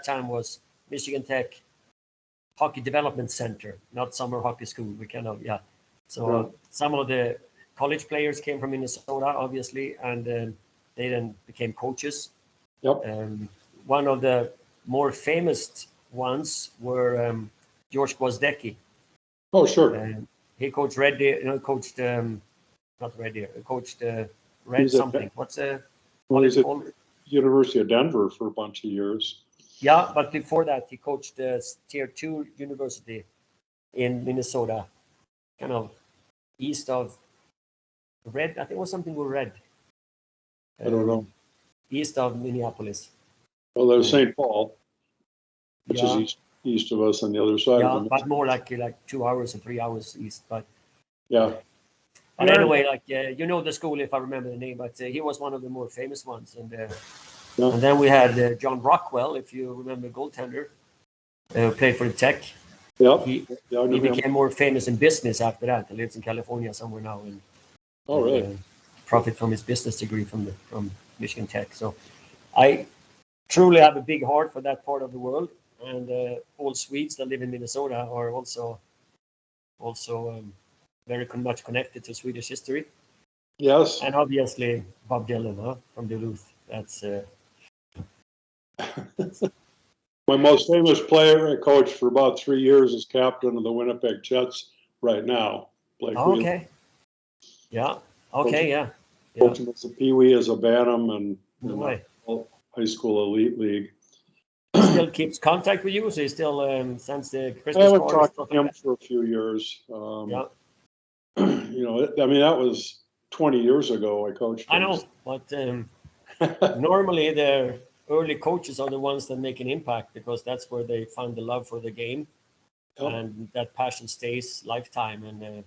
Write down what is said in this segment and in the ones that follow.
that time was Michigan Tech Hockey Development Center, not summer hockey school. We kind of, yeah. So some of the college players came from Minnesota, obviously, and they then became coaches. Yep. One of the more famous ones were George Gwozdecki. Oh, sure. He coached Red Deer, coached not Red Deer, coached Red something. What's what is it called? University of Denver for a bunch of years. Yeah, but before that, he coached Tier 2 university in Minnesota, kind of east of Red. I think it was something with Red. I don't know. East of Minneapolis. Well, there's St. Paul, which is east of us on the other side. Yeah, but more like 2 hours or 3 hours east. But yeah. But anyway, the school, if I remember the name, but he was one of the more famous ones. And then we had John Rockwell, if you remember, goaltender, played for the Tech. Yeah. He became more famous in business after that. He lives in California somewhere now, and really? Profit from his business degree from Michigan Tech. So I truly have a big heart for that part of the world, and all Swedes that live in Minnesota are also very much connected to Swedish history. Yes. And obviously Bob Dylan from Duluth. That's my most famous player. I coached for about 3 years as captain of the Winnipeg Jets right now. Okay. Yeah. Okay. Yeah. Coaching as a Pee-wee, as a Bantam, and high school elite league. Still keeps contact with you, so he still sends the Christmas cards. I haven't talked to him for a few years. I mean, that was 20 years ago I coached him. I know, but normally the early coaches are the ones that make an impact, because that's where they find the love for the game, and that passion stays lifetime. And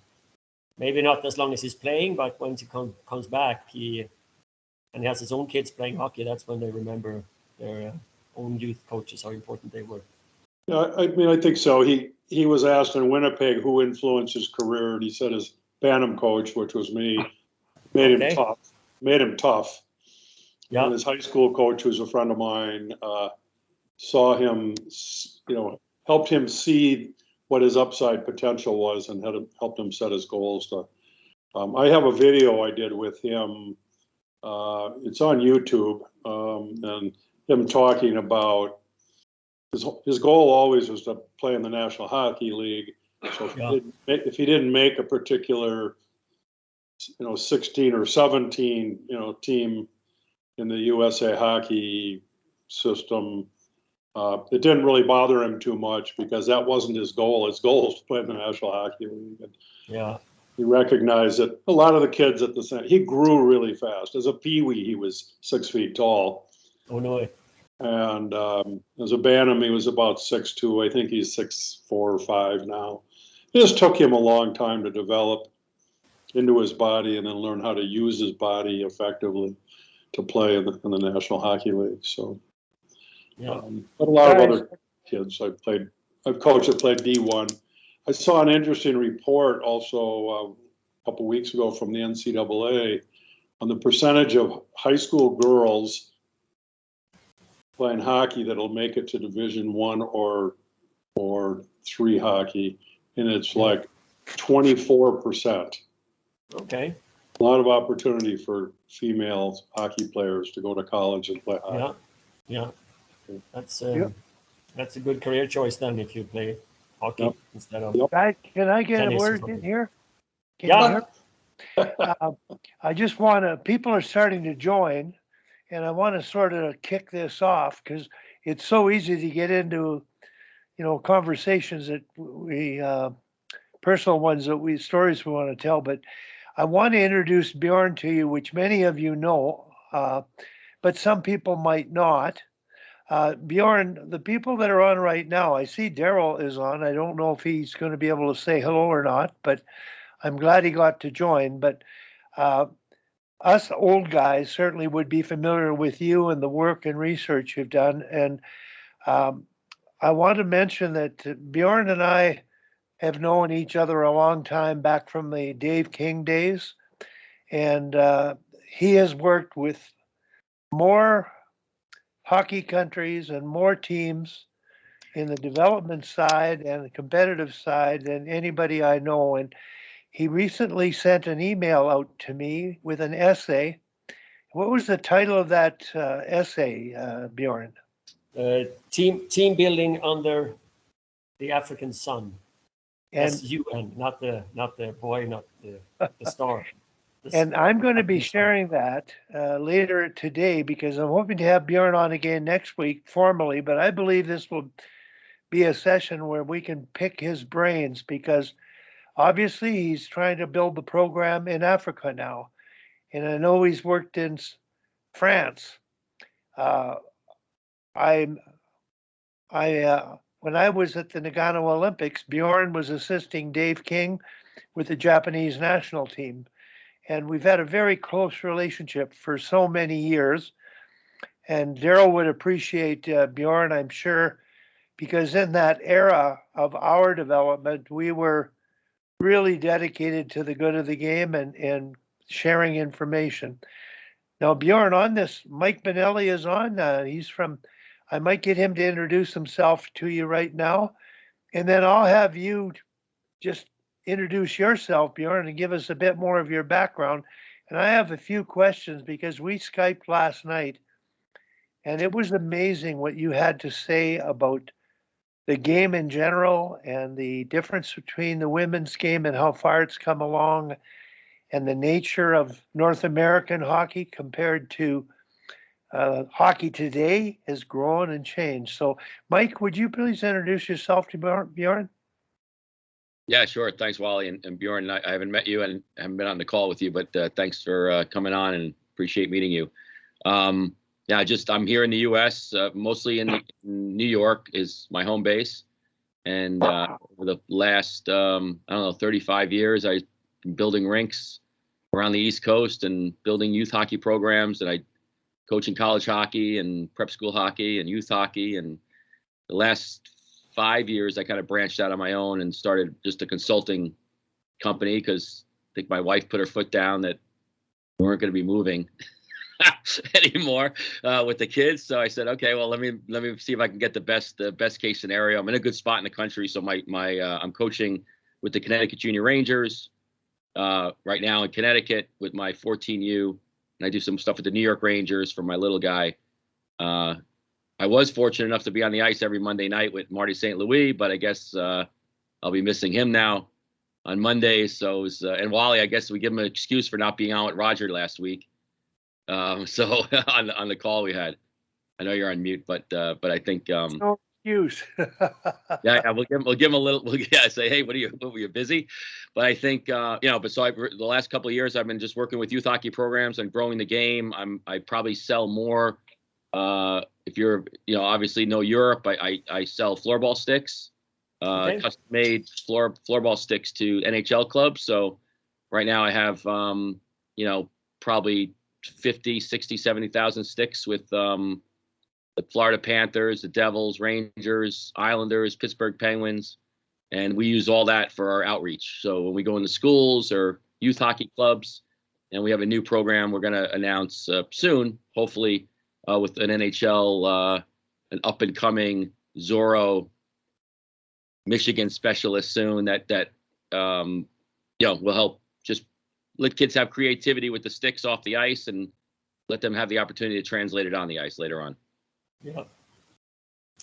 maybe not as long as he's playing, but once he comes back, and he has his own kids playing hockey, that's when they remember their own youth coaches, how important they were. Yeah, I mean, I think so. He was asked in Winnipeg who influenced his career, and he said his Bantam coach, which was me, made him tough. Yeah. And his high school coach, who's a friend of mine, saw him, helped him see what his upside potential was, and helped him set his goals. I have a video I did with him. It's on YouTube, and him talking about his goal always was to play in the National Hockey League. So if he didn't make a particular, 16 or 17, team in the USA hockey system, it didn't really bother him too much, because that wasn't his goal. His goal was to play in the National Hockey League. And he recognized that a lot of the kids at the center, he grew really fast. As a Pee-wee, he was 6 feet tall. Oh, no. And as a Bantam, he was about 6'2". I think he's 6'4" or 6'5" now. It just took him a long time to develop into his body, and then learn how to use his body effectively to play in the National Hockey League. So, but a lot of other kids I've coached that played D1. I saw an interesting report also a couple weeks ago from the NCAA on the percentage of high school girls playing hockey that'll make it to Division I or III hockey, and it's like 24%. Okay. A lot of opportunity for female hockey players to go to college and play hockey. Yeah. That's a good career choice then, if you play hockey instead of. Can I get a word in here? I just want to. People are starting to join, and I want to sort of kick this off, because it's so easy to get into, conversations that we personal ones stories we want to tell. But I want to introduce Bjorn to you, which many of you know, but some people might not. Bjorn, the people that are on right now, I see Daryl is on. I don't know if he's going to be able to say hello or not, but I'm glad he got to join. But us old guys certainly would be familiar with you and the work and research you've done. And I want to mention that Bjorn and I have known each other a long time, back from the Dave King days. And he has worked with more hockey countries and more teams in the development side and the competitive side than anybody I know. And he recently sent an email out to me with an essay. What was the title of that essay, Bjorn? Team building under the African sun. And SUN, not the boy, not the star. and I'm going to be sharing that later today because I'm hoping to have Bjorn on again next week formally. But I believe this will be a session where we can pick his brains because obviously he's trying to build the program in Africa now, and I know he's worked in France. I when I was at the Nagano Olympics, Bjorn was assisting Dave King with the Japanese national team. And we've had a very close relationship for so many years. And Daryl would appreciate Bjorn, I'm sure, because in that era of our development, we were really dedicated to the good of the game and sharing information. Now, Bjorn, on this, Mike Benelli is on. He's from, I might get him to introduce himself to you right now. And then I'll have you just introduce yourself, Bjorn, and give us a bit more of your background. And I have a few questions because we Skyped last night and it was amazing what you had to say about the game in general and the difference between the women's game and how far it's come along and the nature of North American hockey compared to hockey today has grown and changed. So, Mike, would you please introduce yourself to Bjorn? Yeah, sure. Thanks, Wally. And Bjorn, I haven't met you and haven't been on the call with you, but thanks for coming on and appreciate meeting you. Yeah, I'm here in the U.S., mostly in New York is my home base. And over the last, 35 years, I've been building rinks around the East Coast and building youth hockey programs. And I coaching college hockey and prep school hockey and youth hockey. And the last 5 years, I kind of branched out on my own and started just a consulting company because I think my wife put her foot down that we weren't going to be moving anymore with the kids. So I said, okay, well, let me see if I can get the best case scenario. I'm in a good spot in the country, so I'm coaching with the Connecticut Junior Rangers right now in Connecticut with my 14U, and I do some stuff with the New York Rangers for my little guy. I was fortunate enough to be on the ice every Monday night with Marty St. Louis, but I guess I'll be missing him now on Mondays. So, and Wally, I guess we give him an excuse for not being on with Roger last week. So on the call we had, I know you're on mute, but I think no excuse. yeah, we'll give him a little. Say, hey, were you busy? But I think but so the last couple of years I've been just working with youth hockey programs and growing the game. I probably sell more. If you're, obviously know Europe, I sell floorball sticks, custom made floorball sticks to NHL clubs. So right now I have, probably 50, 60, 70,000 sticks with the Florida Panthers, the Devils, Rangers, Islanders, Pittsburgh Penguins. And we use all that for our outreach. So when we go into schools or youth hockey clubs, and we have a new program we're going to announce soon, hopefully, with an NHL, an up-and-coming Zorro Michigan specialist soon that will help just let kids have creativity with the sticks off the ice and let them have the opportunity to translate it on the ice later on. Yeah.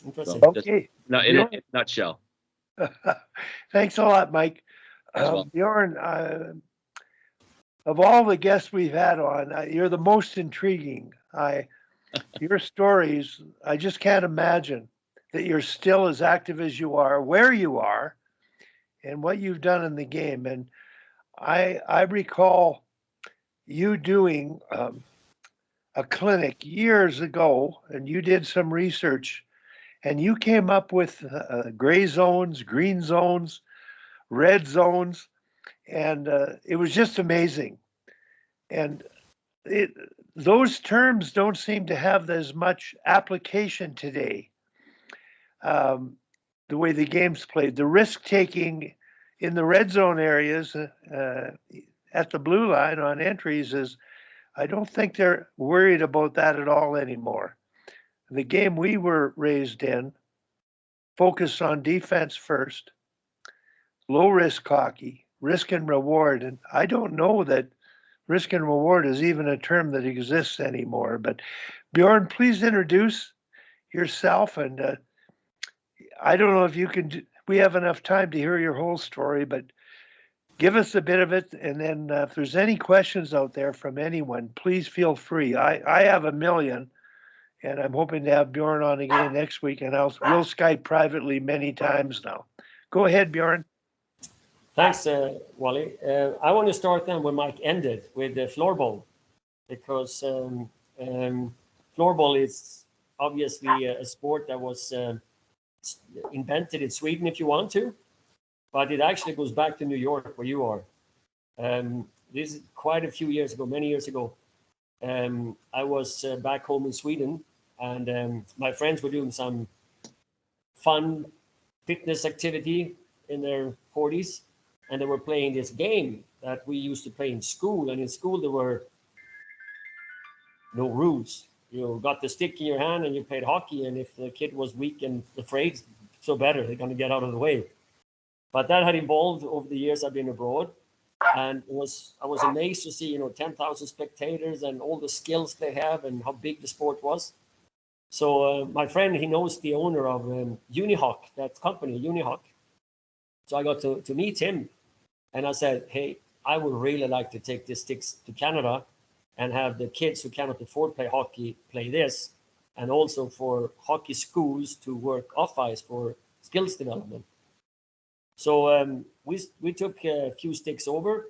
Interesting. So, okay. In a nutshell. Thanks a lot, Mike. Well. Bjorn, of all the guests we've had on, you're the most intriguing. Your stories, I just can't imagine that you're still as active as you are, where you are, and what you've done in the game. And I recall you doing a clinic years ago, and you did some research, and you came up with gray zones, green zones, red zones, and it was just amazing. And those terms don't seem to have as much application today. The way the game's played, the risk taking in the red zone areas at the blue line on entries is, I don't think they're worried about that at all anymore. The game we were raised in focused on defense first, low risk hockey, risk and reward. And I don't know that risk and reward is even a term that exists anymore. But Bjorn, please introduce yourself. And I don't know if you can, we have enough time to hear your whole story, but give us a bit of it. And then if there's any questions out there from anyone, please feel free. I have a million. And I'm hoping to have Bjorn on again next week, and we'll Skype privately many times now. Go ahead, Bjorn. Thanks, Wally. I want to start then where Mike ended with the floorball, because floorball is obviously a sport that was invented in Sweden, if you want to, but it actually goes back to New York, where you are. This is quite a few years ago, many years ago. I was back home in Sweden, and my friends were doing some fun fitness activity in their 40s, and they were playing this game that we used to play in school. And in school there were no rules. You got the stick in your hand and you played hockey, and if the kid was weak and afraid, so better, they're going to get out of the way. But that had evolved over the years I've been abroad, and I was amazed to see 10,000 spectators and all the skills they have and how big the sport was. So my friend, he knows the owner of Unihawk, that company, Unihawk. So I got to meet him, and I said, hey, I would really like to take these sticks to Canada and have the kids who cannot afford to play hockey play this, and also for hockey schools to work off ice for skills development. So we took a few sticks over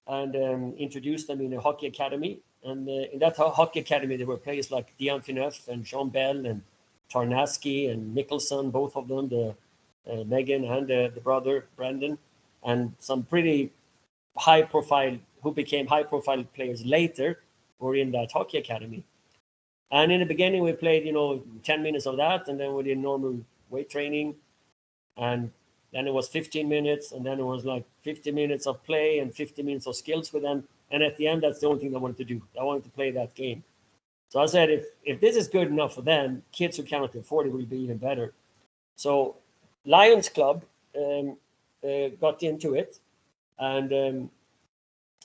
and introduced them in a hockey academy. And in that hockey academy, there were players like Dion Phaneuf and Jean Bell and Tarnasky and Nicholson, both of them, the Megan and the brother, Brandon, and some pretty high-profile, who became high-profile players later, were in that hockey academy. And in the beginning, we played, 10 minutes of that, and then we did normal weight training. And then it was 15 minutes, and then it was like 50 minutes of play and 50 minutes of skills with them. And at the end, that's the only thing I wanted to do. I wanted to play that game. So I said, if this is good enough for them, kids who cannot afford it will be even better. So Lions Club got into it and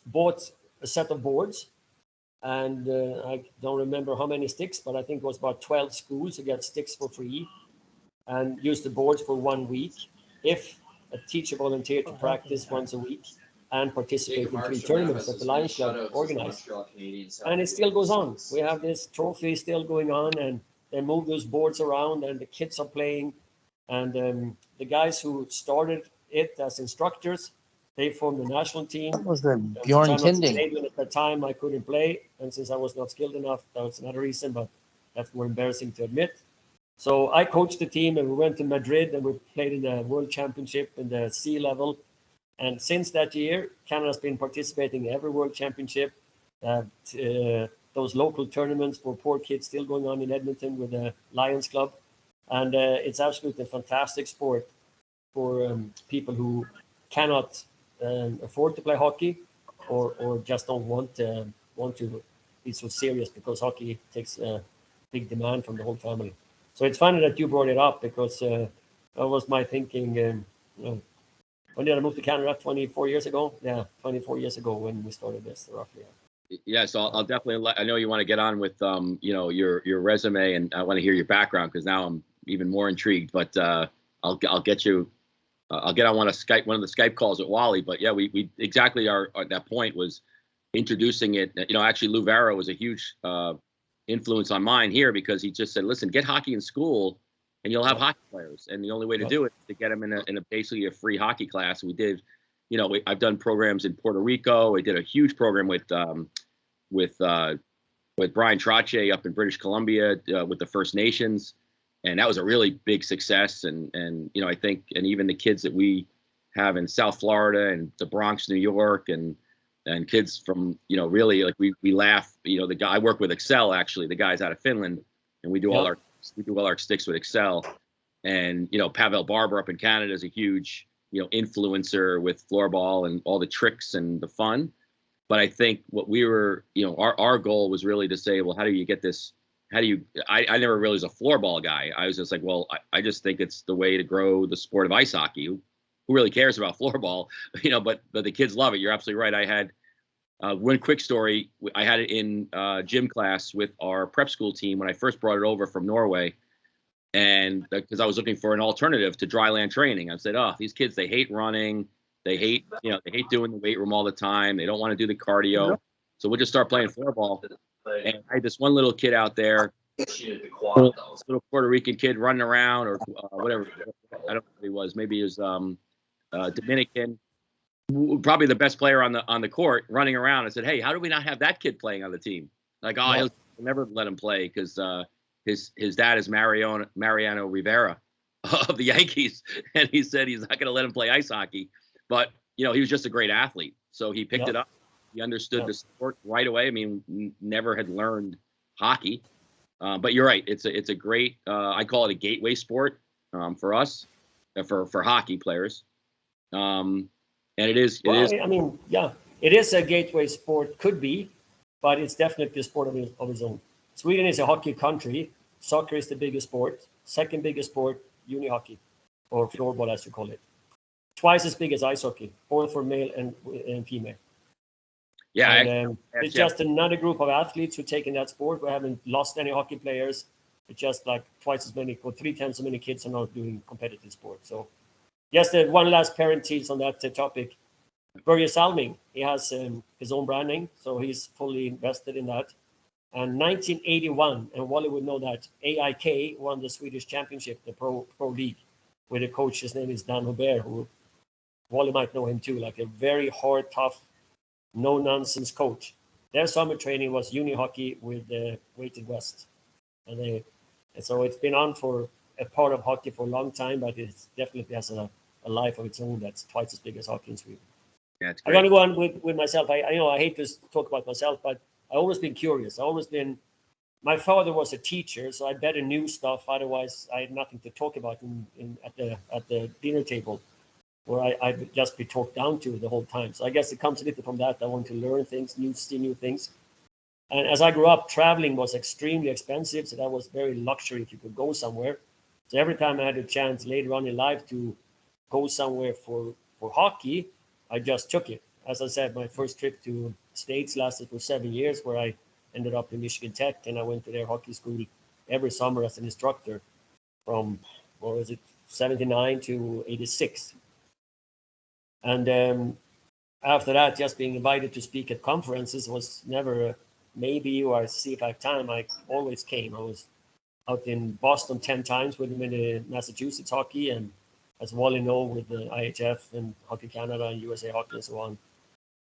bought a set of boards. And I don't remember how many sticks, but I think it was about 12 schools who got sticks for free and used the boards for 1 week. If a teacher volunteered to practice once a week and participate in 3 tournaments that the Lions Club organized. And it still goes on. We have this trophy still going on, and they move those boards around, and the kids are playing. And the guys who started it as instructors, they formed the national team. That was the Bjorn Kinding. At the time, I couldn't play, and since I was not skilled enough, that was another reason, but that's more embarrassing to admit. So I coached the team, and we went to Madrid, and we played in the World Championship in the C level. And since that year, Canada's been participating in every World Championship. Those local tournaments for poor kids still going on in Edmonton with the Lions Club. And it's absolutely a fantastic sport for people who cannot afford to play hockey or just don't want to be so serious, because hockey takes a big demand from the whole family. So it's funny that you brought it up, because that was my thinking. When did I move to Canada? 24 years ago? Yeah, 24 years ago when we started this, roughly. Yeah, so I'll definitely I know you want to get on with your resume, and I want to hear your background, because now I'm even more intrigued. But I'll get you. I'll get on one of the Skype calls with Wally. But yeah, we exactly are at that point was introducing it. Actually Lou Varro was a huge influence on mine here, because he just said, listen, get hockey in school and you'll have hockey players. And the only way to do it is to get them in a basically a free hockey class. We did, I've done programs in Puerto Rico. I did a huge program with Brian Trache up in British Columbia with the First Nations. And that was a really big success. And I think, and even the kids that we have in South Florida and the Bronx, New York, and kids from, really, like we laugh, the guy I work with Excel, actually, the guys out of Finland, and we do all our sticks with Excel. And, Pavel Barber up in Canada is a huge, influencer with floorball and all the tricks and the fun. But I think what we were, our goal was really to say, well, how do you get this how do you? I never really was a floorball guy. I was just like, well, I just think it's the way to grow the sport of ice hockey. Who really cares about floorball? But the kids love it. You're absolutely right. I had one quick story. I had it in gym class with our prep school team when I first brought it over from Norway, and because I was looking for an alternative to dry land training. I said, oh, these kids, they hate running. They hate doing the weight room all the time. They don't want to do the cardio. So we'll just start playing floorball. And I had this one little kid out there, little Puerto Rican kid running around or whatever. I don't know what he was. Maybe he was Dominican. Probably the best player on the court, running around. I said, hey, how do we not have that kid playing on the team? Like, I'll never let him play because his dad is Mariano Rivera of the Yankees, and he said he's not going to let him play ice hockey. But he was just a great athlete, so he picked it up. He understood the sport right away. I mean, never had learned hockey, but you're right. It's a great. I call it a gateway sport for us, for hockey players, and it is. I mean, it is a gateway sport. Could be, but it's definitely a sport of its own. Sweden is a hockey country. Soccer is the biggest sport. Second biggest sport, uni hockey, or floorball as you call it. Twice as big as ice hockey, both for male and female. Yeah, and, it's just another group of athletes who taken that sport. We haven't lost any hockey players. It's just like twice as many or 3 times as many kids are not doing competitive sports. So, just one last parenthesis on that topic. Börje Salming, he has his own branding, so he's fully invested in that. And 1981, and Wally would know that, AIK won the Swedish Championship, the Pro League, with a coach. His name is Dan Hubert, who Wally might know him too, like a very hard, tough, no-nonsense coach. Their summer training was uni hockey with Weighted West. And so it's been on for a part of hockey for a long time, but it definitely has a life of its own that's twice as big as hockey in Sweden. Yeah, it's I'm great. going to go on with myself. I hate to talk about myself, but I've always been curious. My father was a teacher, so I better knew stuff. Otherwise, I had nothing to talk about at the dinner table, where I'd just be talked down to the whole time. So I guess it comes a little from that. I want to learn things, see new things. And as I grew up, traveling was extremely expensive, so that was very luxury if you could go somewhere. So every time I had a chance later on in life to go somewhere for hockey, I just took it. As I said, my first trip to States lasted for 7 years, where I ended up in Michigan Tech, and I went to their hockey school every summer as an instructor from, 79 to 86. And after that, just being invited to speak at conferences was never a maybe or I see if I have time. I always came. I was out in Boston 10 times with the Massachusetts hockey, and as Wally know, with the IHF and Hockey Canada and USA Hockey and so on.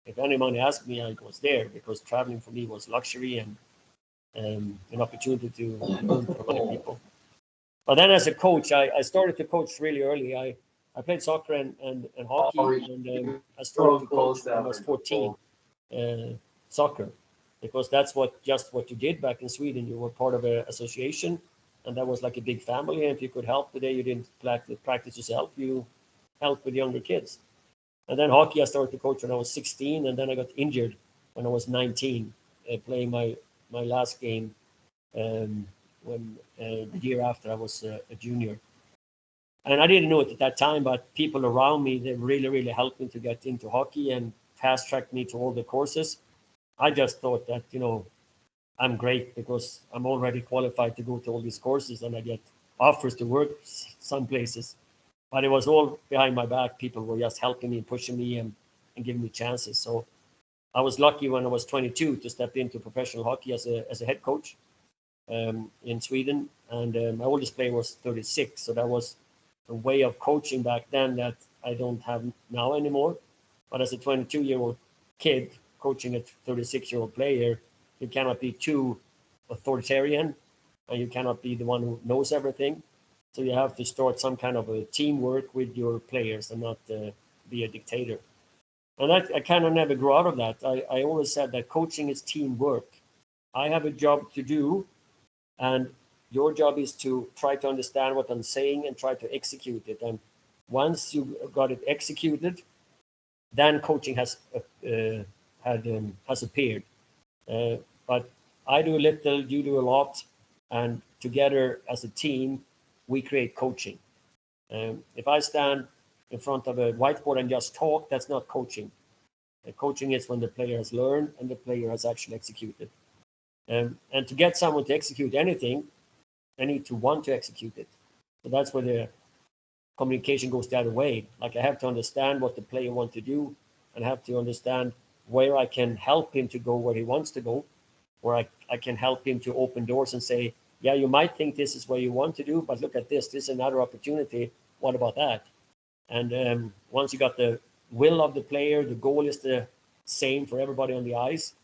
If anyone asked me, I was there because traveling for me was luxury and an opportunity to learn from other people. But then as a coach, I started to coach really early. I played soccer and hockey, and I started to coach when I was 14, soccer, because that's what you did back in Sweden. You were part of an association, and that was like a big family. And if you could help the day you didn't practice yourself, you helped with younger kids. And then hockey, I started to coach when I was 16, and then I got injured when I was 19, playing my last game when the year after I was a junior. And I didn't know it at that time, but people around me, they really, really helped me to get into hockey and fast-tracked me to all the courses. I just thought that, I'm great because I'm already qualified to go to all these courses, and I get offers to work some places. But it was all behind my back. People were just helping me, pushing me, and giving me chances. So I was lucky when I was 22 to step into professional hockey as a head coach in Sweden. And my oldest player was 36. So that was a way of coaching back then that I don't have now anymore. But as a 22-year-old kid coaching a 36-year-old player, you cannot be too authoritarian, and you cannot be the one who knows everything. So you have to start some kind of a teamwork with your players and not be a dictator. And I kind of never grew out of that. I always said that coaching is teamwork. I have a job to do, and your job is to try to understand what I'm saying and try to execute it. And once you got it executed, then coaching has appeared. But I do a little, you do a lot. and together as a team, we create coaching. If I stand in front of a whiteboard and just talk, that's not coaching. Coaching is when the player has learned and the player has actually executed. And to get someone to execute anything, they need to want to execute it. So that's where the communication goes the other way. Like I have to understand what the player wants to do, and I have to understand where I can help him to go where he wants to go, where I can help him to open doors and say, yeah, you might think this is where you want to do, but look at this. This is another opportunity. What about that? And once you got the will of the player, the goal is the same for everybody on the ice,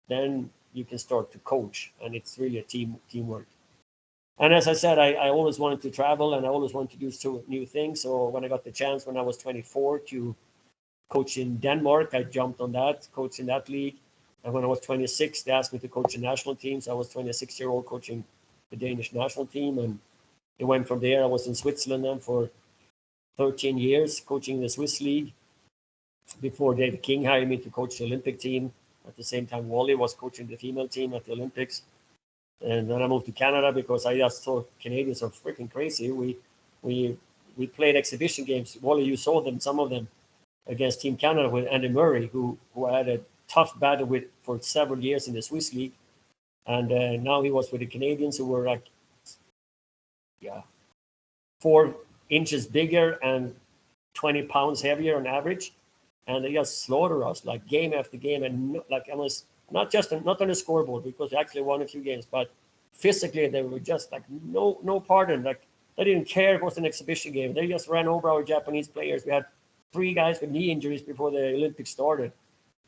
then you can start to coach, and it's really a teamwork. And as I said, I always wanted to travel, and I always wanted to do so new things. So when I got the chance when I was 24 to coach in Denmark, I jumped on that, coached in that league. And when I was 26, they asked me to coach the national team. So I was 26-year-old coaching the Danish national team. And it went from there. I was in Switzerland then for 13 years, coaching the Swiss league, before David King hired me to coach the Olympic team. At the same time, Wally was coaching the female team at the Olympics. And then I moved to Canada because I just thought Canadians are freaking crazy. We played exhibition games. Wally, you saw them, some of them, against Team Canada with Andy Murray, who had a tough battle with for several years in the Swiss league. And now he was with the Canadians, who were like, 4 inches bigger and 20 pounds heavier on average. And they just slaughter us like game after game. And like almost not on the scoreboard, because they actually won a few games, but physically they were just like no pardon. Like they didn't care if it was an exhibition game. They just ran over our Japanese players. We had 3 guys with knee injuries before the Olympics started.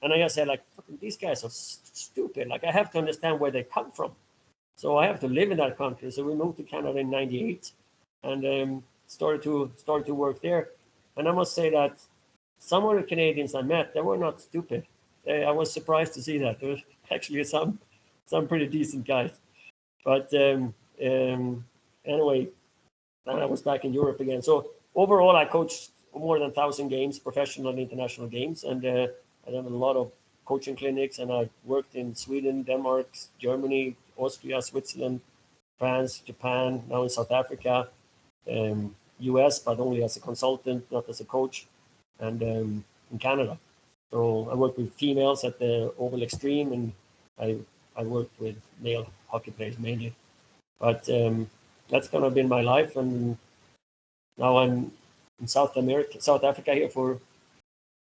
And I just said, like, these guys are stupid. Like, I have to understand where they come from. So I have to live in that country. So we moved to Canada in '98 and started to work there. And I must say that some of the Canadians I met, they were not stupid. I was surprised to see that. There were actually some pretty decent guys. But anyway, then I was back in Europe again. So overall, I coached more than 1,000 games, professional and international games, and I done a lot of coaching clinics, and I worked in Sweden, Denmark, Germany, Austria, Switzerland, France, Japan, now in South Africa, US, but only as a consultant, not as a coach, and in Canada. So I work with females at the Oval Extreme, and I work with male hockey players mainly. But that's kind of been my life, and now I'm in South Africa here for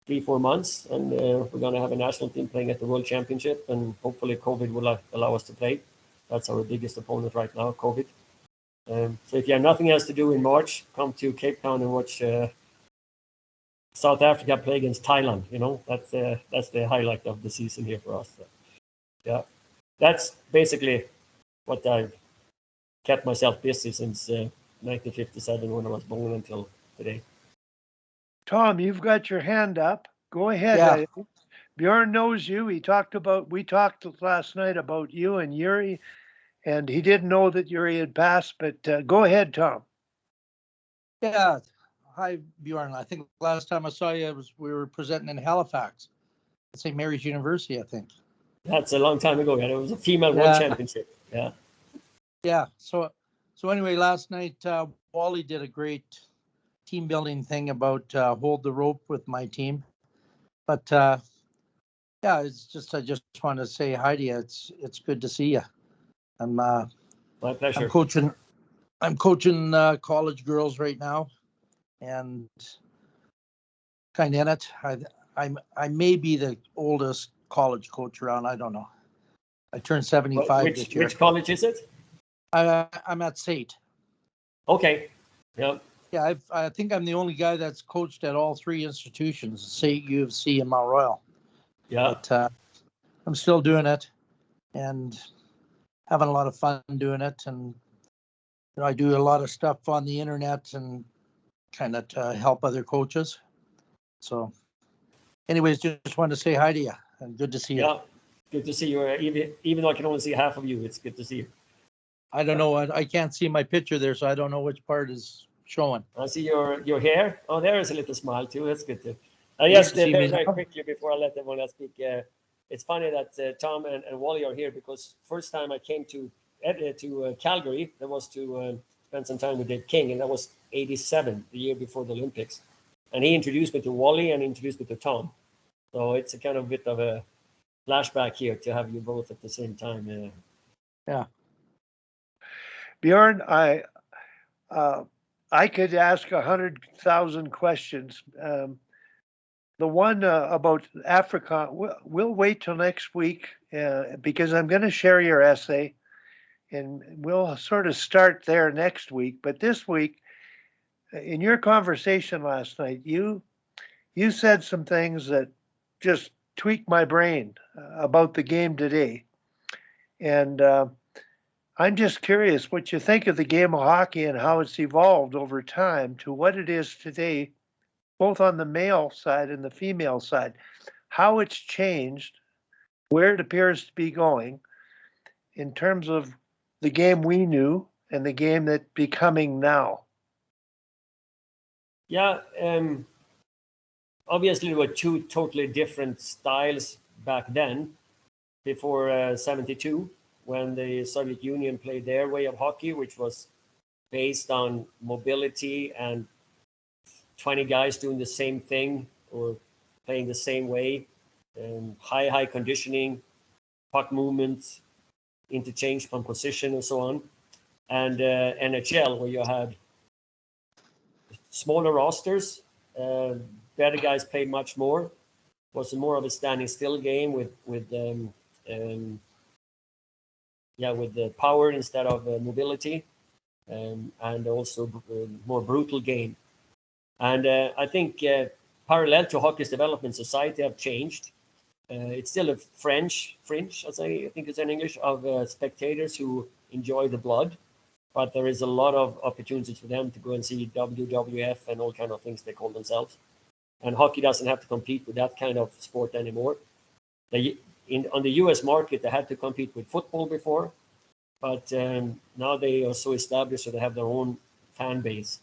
3-4 months, and we're going to have a national team playing at the World Championship, and hopefully COVID will allow us to play. That's our biggest opponent right now, COVID. So if you have nothing else to do in March, come to Cape Town and watch South Africa play against Thailand. You know, that's the highlight of the season here for us. So, yeah, that's basically what I've kept myself busy since 1957 when I was born until today. Tom, you've got your hand up. Go ahead. Yeah. Bjorn knows you. We talked last night about you and Yuri, and he didn't know that Yuri had passed, but go ahead, Tom. Yeah. Hi, Bjorn. I think last time I saw you we were presenting in Halifax at St. Mary's University, I think. That's a long time ago. Yeah, it was a female world championship. Yeah. Yeah. So anyway, last night Wally did a great team building thing about hold the rope with my team. But yeah, I just want to say hi to you. It's good to see you. My pleasure. I'm coaching college girls right now, and kind of in it. I may be the oldest college coach around. I don't know. I turned 75 this year. Which college is it? I'm at SAIT. Okay. Yeah. Yeah, I think I'm the only guy that's coached at all 3 institutions: SAIT, U of C, and Mount Royal. Yeah. But I'm still doing it and having a lot of fun doing it. And I do a lot of stuff on the internet and kind of to help other coaches. So, anyways, just wanted to say hi to you and good to see you. Yeah, good to see you. Even though I can only see half of you, it's good to see you. I don't know. I can't see my picture there, so I don't know which part is showing. I see your hair. Oh, there is a little smile too. That's good too. Yes, very quickly before I let everyone else speak. It's funny that Tom and Wally are here because first time I came to Calgary. That was to spend some time with Dave King, and that was '87, the year before the Olympics. And he introduced me to Wally and introduced me to Tom. So it's a kind of bit of a flashback here to have you both at the same time. Yeah. Bjorn, I could ask 100,000 questions. The one about Africa, we'll wait till next week because I'm going to share your essay, and we'll sort of start there next week. But this week, in your conversation last night, you said some things that just tweaked my brain about the game today. And I'm just curious what you think of the game of hockey and how it's evolved over time to what it is today, both on the male side and the female side, how it's changed, where it appears to be going in terms of the game we knew and the game that's becoming now. Yeah, obviously there were two totally different styles back then, before '72, when the Soviet Union played their way of hockey, which was based on mobility and 20 guys doing the same thing or playing the same way, high conditioning, puck movements, interchange from position, and so on. And NHL, where you had smaller rosters, better guys played much more. Was more of a standing still game with the power instead of mobility, and also more brutal game. And I think parallel to hockey's development, society have changed. It's still a fringe, as I think it's in English, of spectators who enjoy the blood, but there is a lot of opportunities for them to go and see WWF and all kind of things they call themselves. And hockey doesn't have to compete with that kind of sport anymore. On the US market, they had to compete with football before, but now they are so established that they have their own fan base.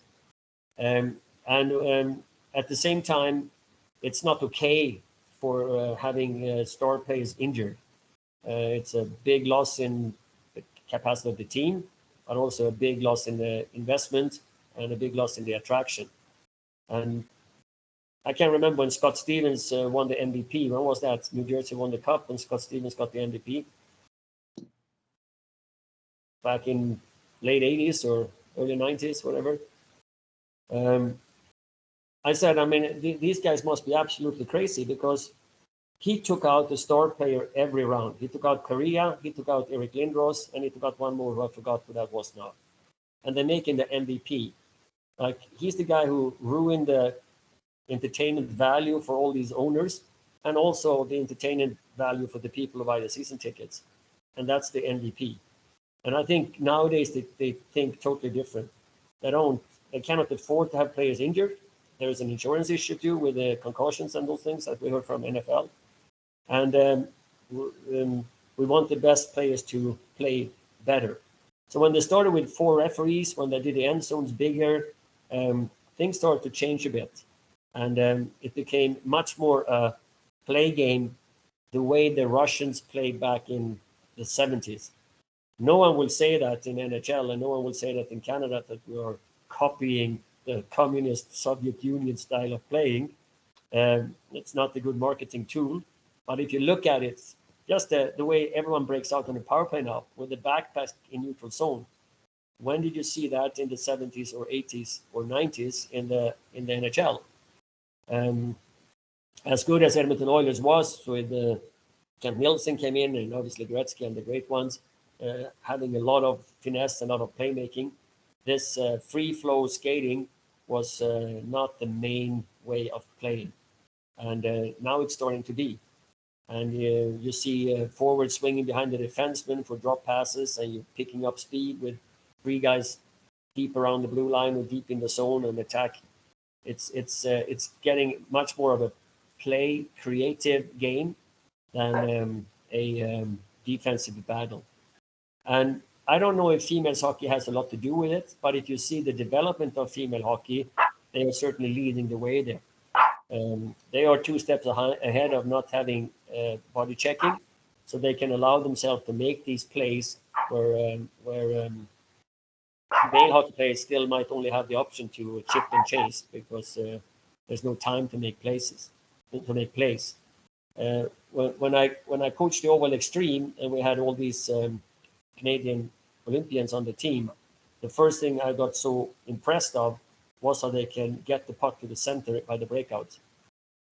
And at the same time, it's not okay for having star players injured. It's a big loss in the capacity of the team, but also a big loss in the investment and a big loss in the attraction. And I can't remember when Scott Stevens won the MVP. When was that? New Jersey won the cup and Scott Stevens got the MVP. Back in late 80s or early 90s, whatever. I said, I mean, these guys must be absolutely crazy because he took out the star player every round. He took out Correa, he took out Eric Lindros, and he took out one more who I forgot who that was now. And they're making the MVP. Like, he's the guy who ruined the entertainment value for all these owners and also the entertainment value for the people who buy the season tickets. And that's the MVP. And I think nowadays they think totally different. They cannot afford to have players injured. There's an insurance issue too with the concussions and those things that we heard from NFL. And we want the best players to play better. So when they started with 4 referees, when they did the end zones bigger, things started to change a bit. And it became much more a play game the way the Russians played back in the 70s. No one will say that in NHL, and no one will say that in Canada, that we are copying the communist Soviet Union style of playing. It's not a good marketing tool. But if you look at it, just the way everyone breaks out on the power play now, with the back pass in neutral zone. When did you see that in the 70s or 80s or 90s in the NHL? As good as Edmonton Oilers was, with Kent Nilsson came in, and obviously Gretzky and the great ones, having a lot of finesse and a lot of playmaking, this free flow skating was not the main way of playing. And now it's starting to be. And you see forward swinging behind the defenseman for drop passes, and you're picking up speed with 3 guys deep around the blue line or deep in the zone and attack. It's getting much more of a play creative game than a defensive battle. And I don't know if female hockey has a lot to do with it, but if you see the development of female hockey, they are certainly leading the way there. They are 2 steps ahead of not having body checking, so they can allow themselves to make these plays where male hockey players still might only have the option to chip and chase because there's no time to make plays. When I coached the Oval Extreme and we had all these Canadian Olympians on the team, the first thing I got so impressed of was how they can get the puck to the center by the breakouts.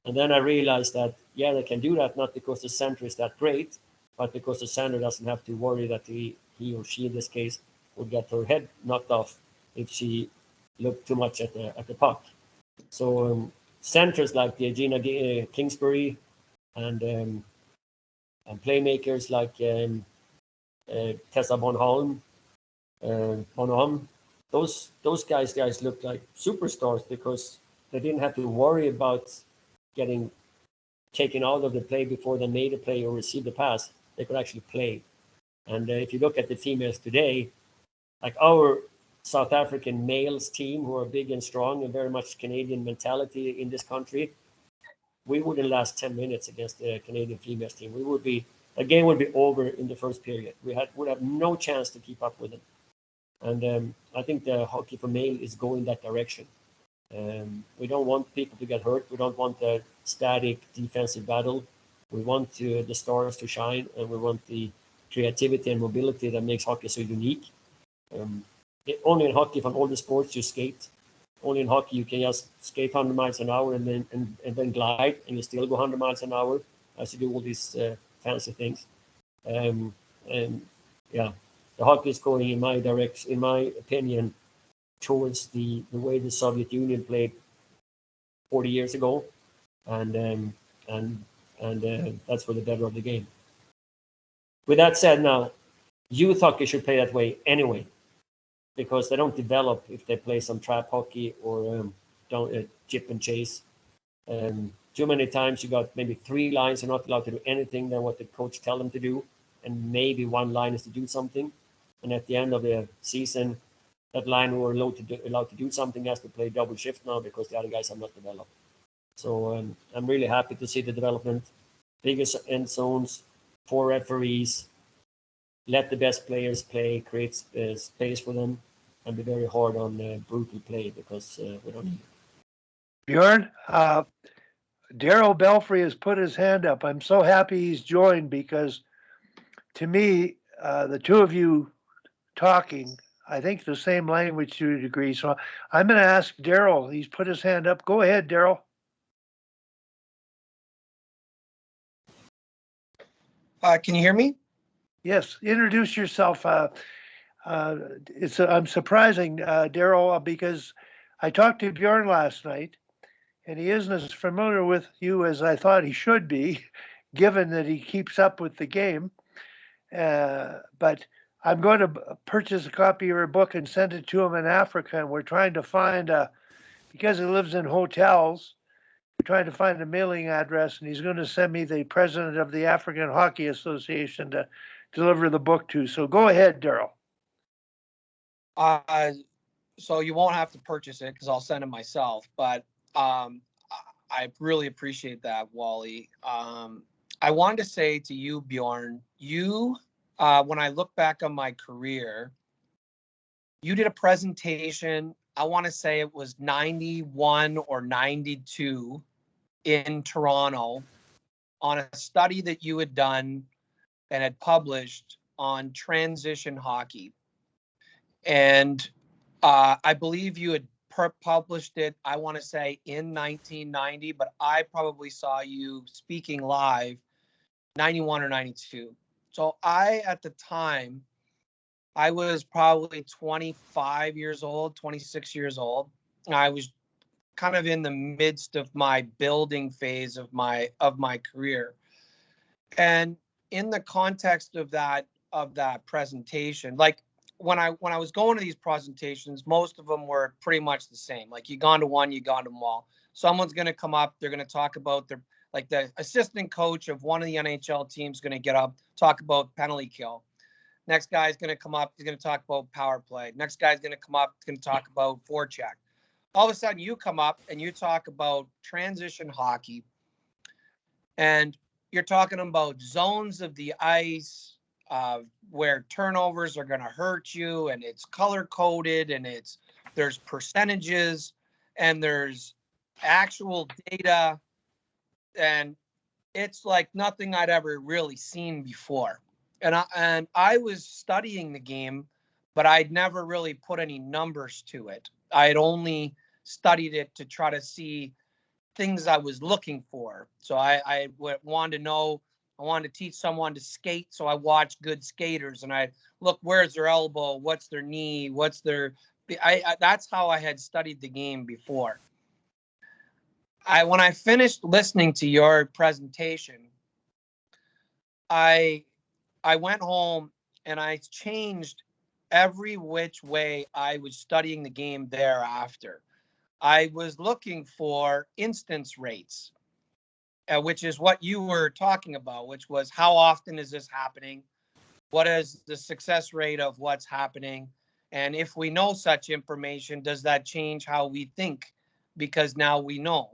And then I realized that, yeah, they can do that not because the center is that great, but because the center doesn't have to worry that he or she, in this case, would get her head knocked off if she looked too much at the puck. So centers like the Gina Kingsbury and playmakers like Tessa Bonholm, those guys look like superstars because they didn't have to worry about getting taken out of the play before they made a play or received a pass. They could actually play. And if you look at the females today, like our South African males team, who are big and strong and very much Canadian mentality in this country, we wouldn't last 10 minutes against the Canadian females team. The game would be over in the first period. Would have no chance to keep up with them. And I think the hockey for male is going that direction. We don't want people to get hurt. We don't want a static defensive battle. We want the stars to shine, and we want the creativity and mobility that makes hockey so unique. Only in hockey, from all the sports, you skate. Only in hockey, you can just skate 100 miles an hour and then glide, and you still go 100 miles an hour as you do all these fancy things. And yeah, the hockey is going in my direction, in my opinion, towards the way the Soviet Union played 40 years ago, and that's for the better of the game. With that said, now youth hockey should play that way anyway, because they don't develop if they play some trap hockey or don't chip and chase. Too many times you got maybe 3 lines are not allowed to do anything than what the coach tell them to do, and maybe 1 line is to do something, and at the end of the season, that line who are allowed to do something has to play double shift now because the other guys have not developed. So I'm really happy to see the development. Bigger end zones, 4 referees, let the best players play, create space for them, and be very hard on brutal play because we don't need it. Bjorn, Daryl Belfry has put his hand up. I'm so happy he's joined because to me, the two of you talking, I think the same language to a degree. So I'm going to ask Daryl. He's put his hand up. Go ahead, Daryl. Can you hear me? Yes. Introduce yourself. I'm surprising, Daryl, because I talked to Bjorn last night, and he isn't as familiar with you as I thought he should be, given that he keeps up with the game. But I'm going to purchase a copy of your book and send it to him in Africa. And we're trying to find, because he lives in hotels, we're trying to find a mailing address, and he's going to send me the president of the African Hockey Association to deliver the book to. So go ahead, Daryl. So you won't have to purchase it because I'll send it myself. But I really appreciate that, Wally. I wanted to say to you, Bjorn, when I look back on my career, you did a presentation, I want to say it was 91 or 92 in Toronto on a study that you had done and had published on transition hockey. And I believe you had published it, I want to say in 1990, but I probably saw you speaking live 91 or 92. So at the time, I was probably 25 years old, 26 years old. I was kind of in the midst of my building phase of my career. And in the context of that presentation, like when I was going to these presentations, most of them were pretty much the same. Like you gone to one, you gone to them all. Someone's going to come up, they're going to talk about like the assistant coach of one of the NHL teams going to get up, talk about penalty kill. Next guy's going to come up, he's going to talk about power play. Next guy's going to come up, he's going to talk about forecheck. All of a sudden you come up and you talk about transition hockey, and you're talking about zones of the ice, where turnovers are going to hurt you, and it's color coded, and there's percentages, and there's actual data, and it's like nothing I'd ever really seen before. And I was studying the game, but I'd never really put any numbers to it. I had only studied it to try to see things I was looking for. So I wanted to know, I wanted to teach someone to skate. So I watched good skaters, and I look, where's their elbow? What's their knee? What's their, that's how I had studied the game before. When I finished listening to your presentation, I went home and I changed every which way I was studying the game thereafter. I was looking for instance rates, which is what you were talking about, which was how often is this happening? What is the success rate of what's happening? And if we know such information, does that change how we think? Because now we know.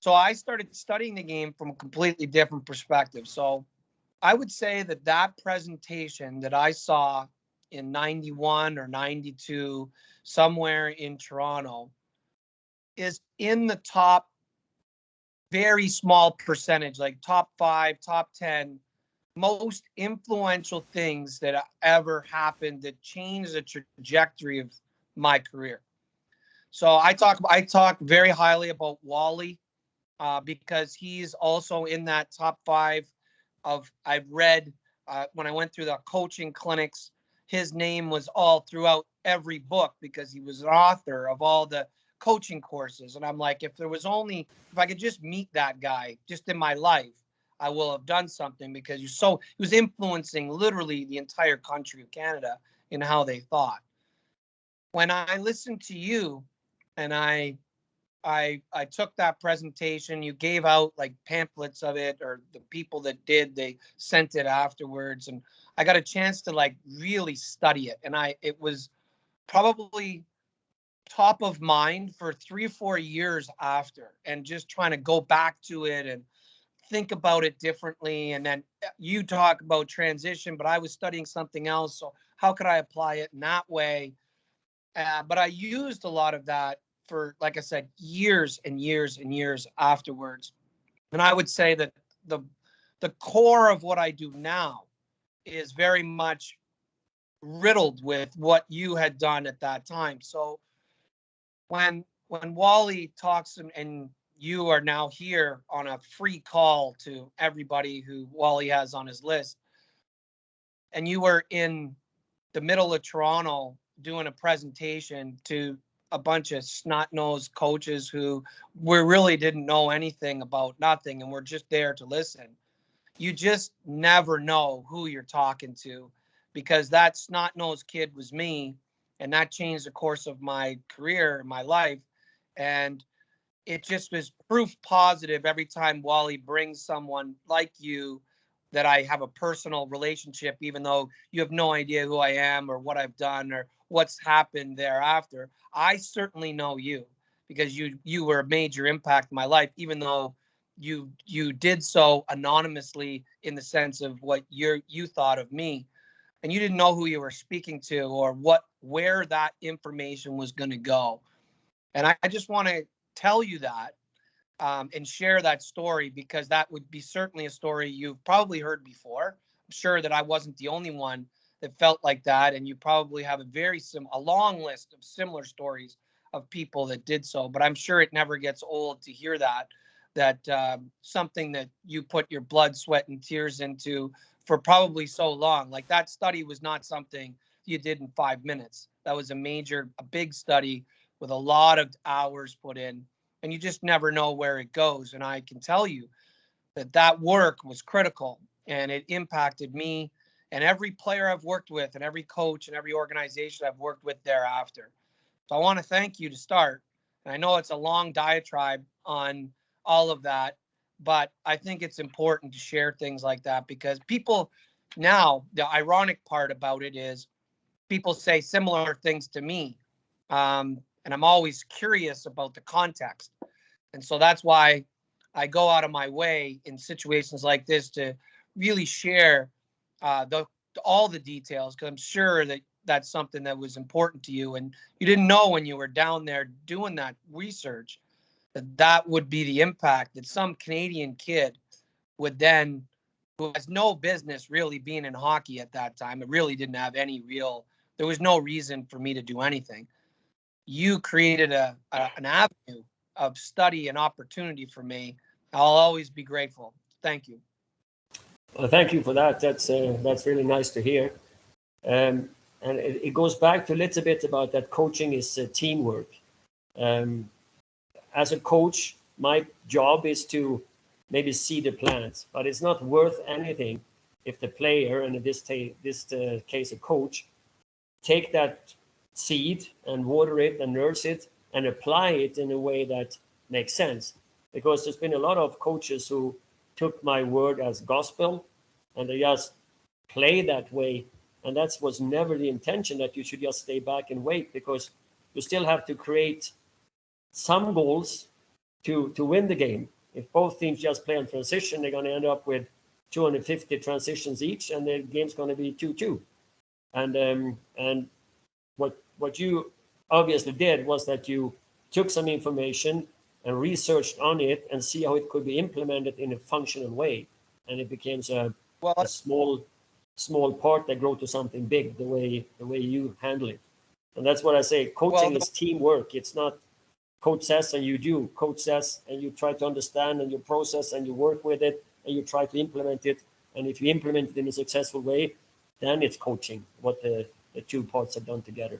So I started studying the game from a completely different perspective. So I would say that presentation that I saw in 91 or 92, somewhere in Toronto, is in the top very small percentage, like top 5, top 10, most influential things that ever happened that changed the trajectory of my career. So I talk very highly about Wally, because he's also in that top 5 of, I've read, when I went through the coaching clinics, his name was all throughout every book because he was an author of all the coaching courses. And I'm like, if I could just meet that guy just in my life, I will have done something, because he was influencing literally the entire country of Canada in how they thought. When I listened to you and I took that presentation, you gave out like pamphlets of it, or the people that did, they sent it afterwards, and I got a chance to like really study it. And it was probably top of mind for 3 or 4 years after, and just trying to go back to it and think about it differently. And then you talk about transition, but I was studying something else. So how could I apply it in that way? But I used a lot of that for, like I said, years and years and years afterwards. And I would say that the core of what I do now is very much riddled with what you had done at that time. So when Wally talks, and you are now here on a free call to everybody who Wally has on his list, and you were in the middle of Toronto doing a presentation to a bunch of snot-nosed coaches who really didn't know anything about nothing, and were just there to listen. You just never know who you're talking to, because that snot-nosed kid was me, and that changed the course of my career, my life. And it just was proof positive every time Wally brings someone like you, that I have a personal relationship, even though you have no idea who I am or what I've done or what's happened thereafter. I certainly know you, because you were a major impact in my life, even though you did so anonymously, in the sense of what you thought of me, and you didn't know who you were speaking to or where that information was going to go. And I just want to tell you that, and share that story, because that would be certainly a story you've probably heard before. I'm sure that I wasn't the only one that felt like that, and you probably have a long list of similar stories of people that did so. But I'm sure it never gets old to hear that something that you put your blood, sweat, and tears into for probably so long. Like, that study was not something you did in 5 minutes. That was a big study with a lot of hours put in. And you just never know where it goes. And I can tell you that work was critical, and it impacted me and every player I've worked with, and every coach and every organization I've worked with thereafter. So I want to thank you to start. And I know it's a long diatribe on all of that, but I think it's important to share things like that, because people now, the ironic part about it is people say similar things to me. And I'm always curious about the context. And so that's why I go out of my way in situations like this to really share all the details, because I'm sure that that's something that was important to you, and you didn't know when you were down there doing that research that that would be the impact that some Canadian kid would then, who has no business really being in hockey at that time. It really didn't have any real, there was no reason for me to do anything. You created an avenue of study and opportunity for me. I'll always be grateful. Thank you. Well, thank you for that. That's really nice to hear. And it goes back to a little bit about that coaching is teamwork. As a coach, my job is to maybe see the plants, but it's not worth anything if the player, and in this case a coach, take that seed and water it and nurse it and apply it in a way that makes sense. Because there's been a lot of coaches who took my word as gospel and they just play that way. And that was never the intention, that you should just stay back and wait, because you still have to create some goals to win the game. If both teams just play on transition, they're going to end up with 250 transitions each, and the game's going to be 2-2. And what you obviously did was that you took some information and researched on it and see how it could be implemented in a functional way, and it became a small part that grew to something big, the way you handle it. And that's what I say. Coaching is teamwork. It's not coach says and you do. Coach says and you try to understand and you process and you work with it and you try to implement it. And if you implement it in a successful way, then it's coaching, what the two parts have done together.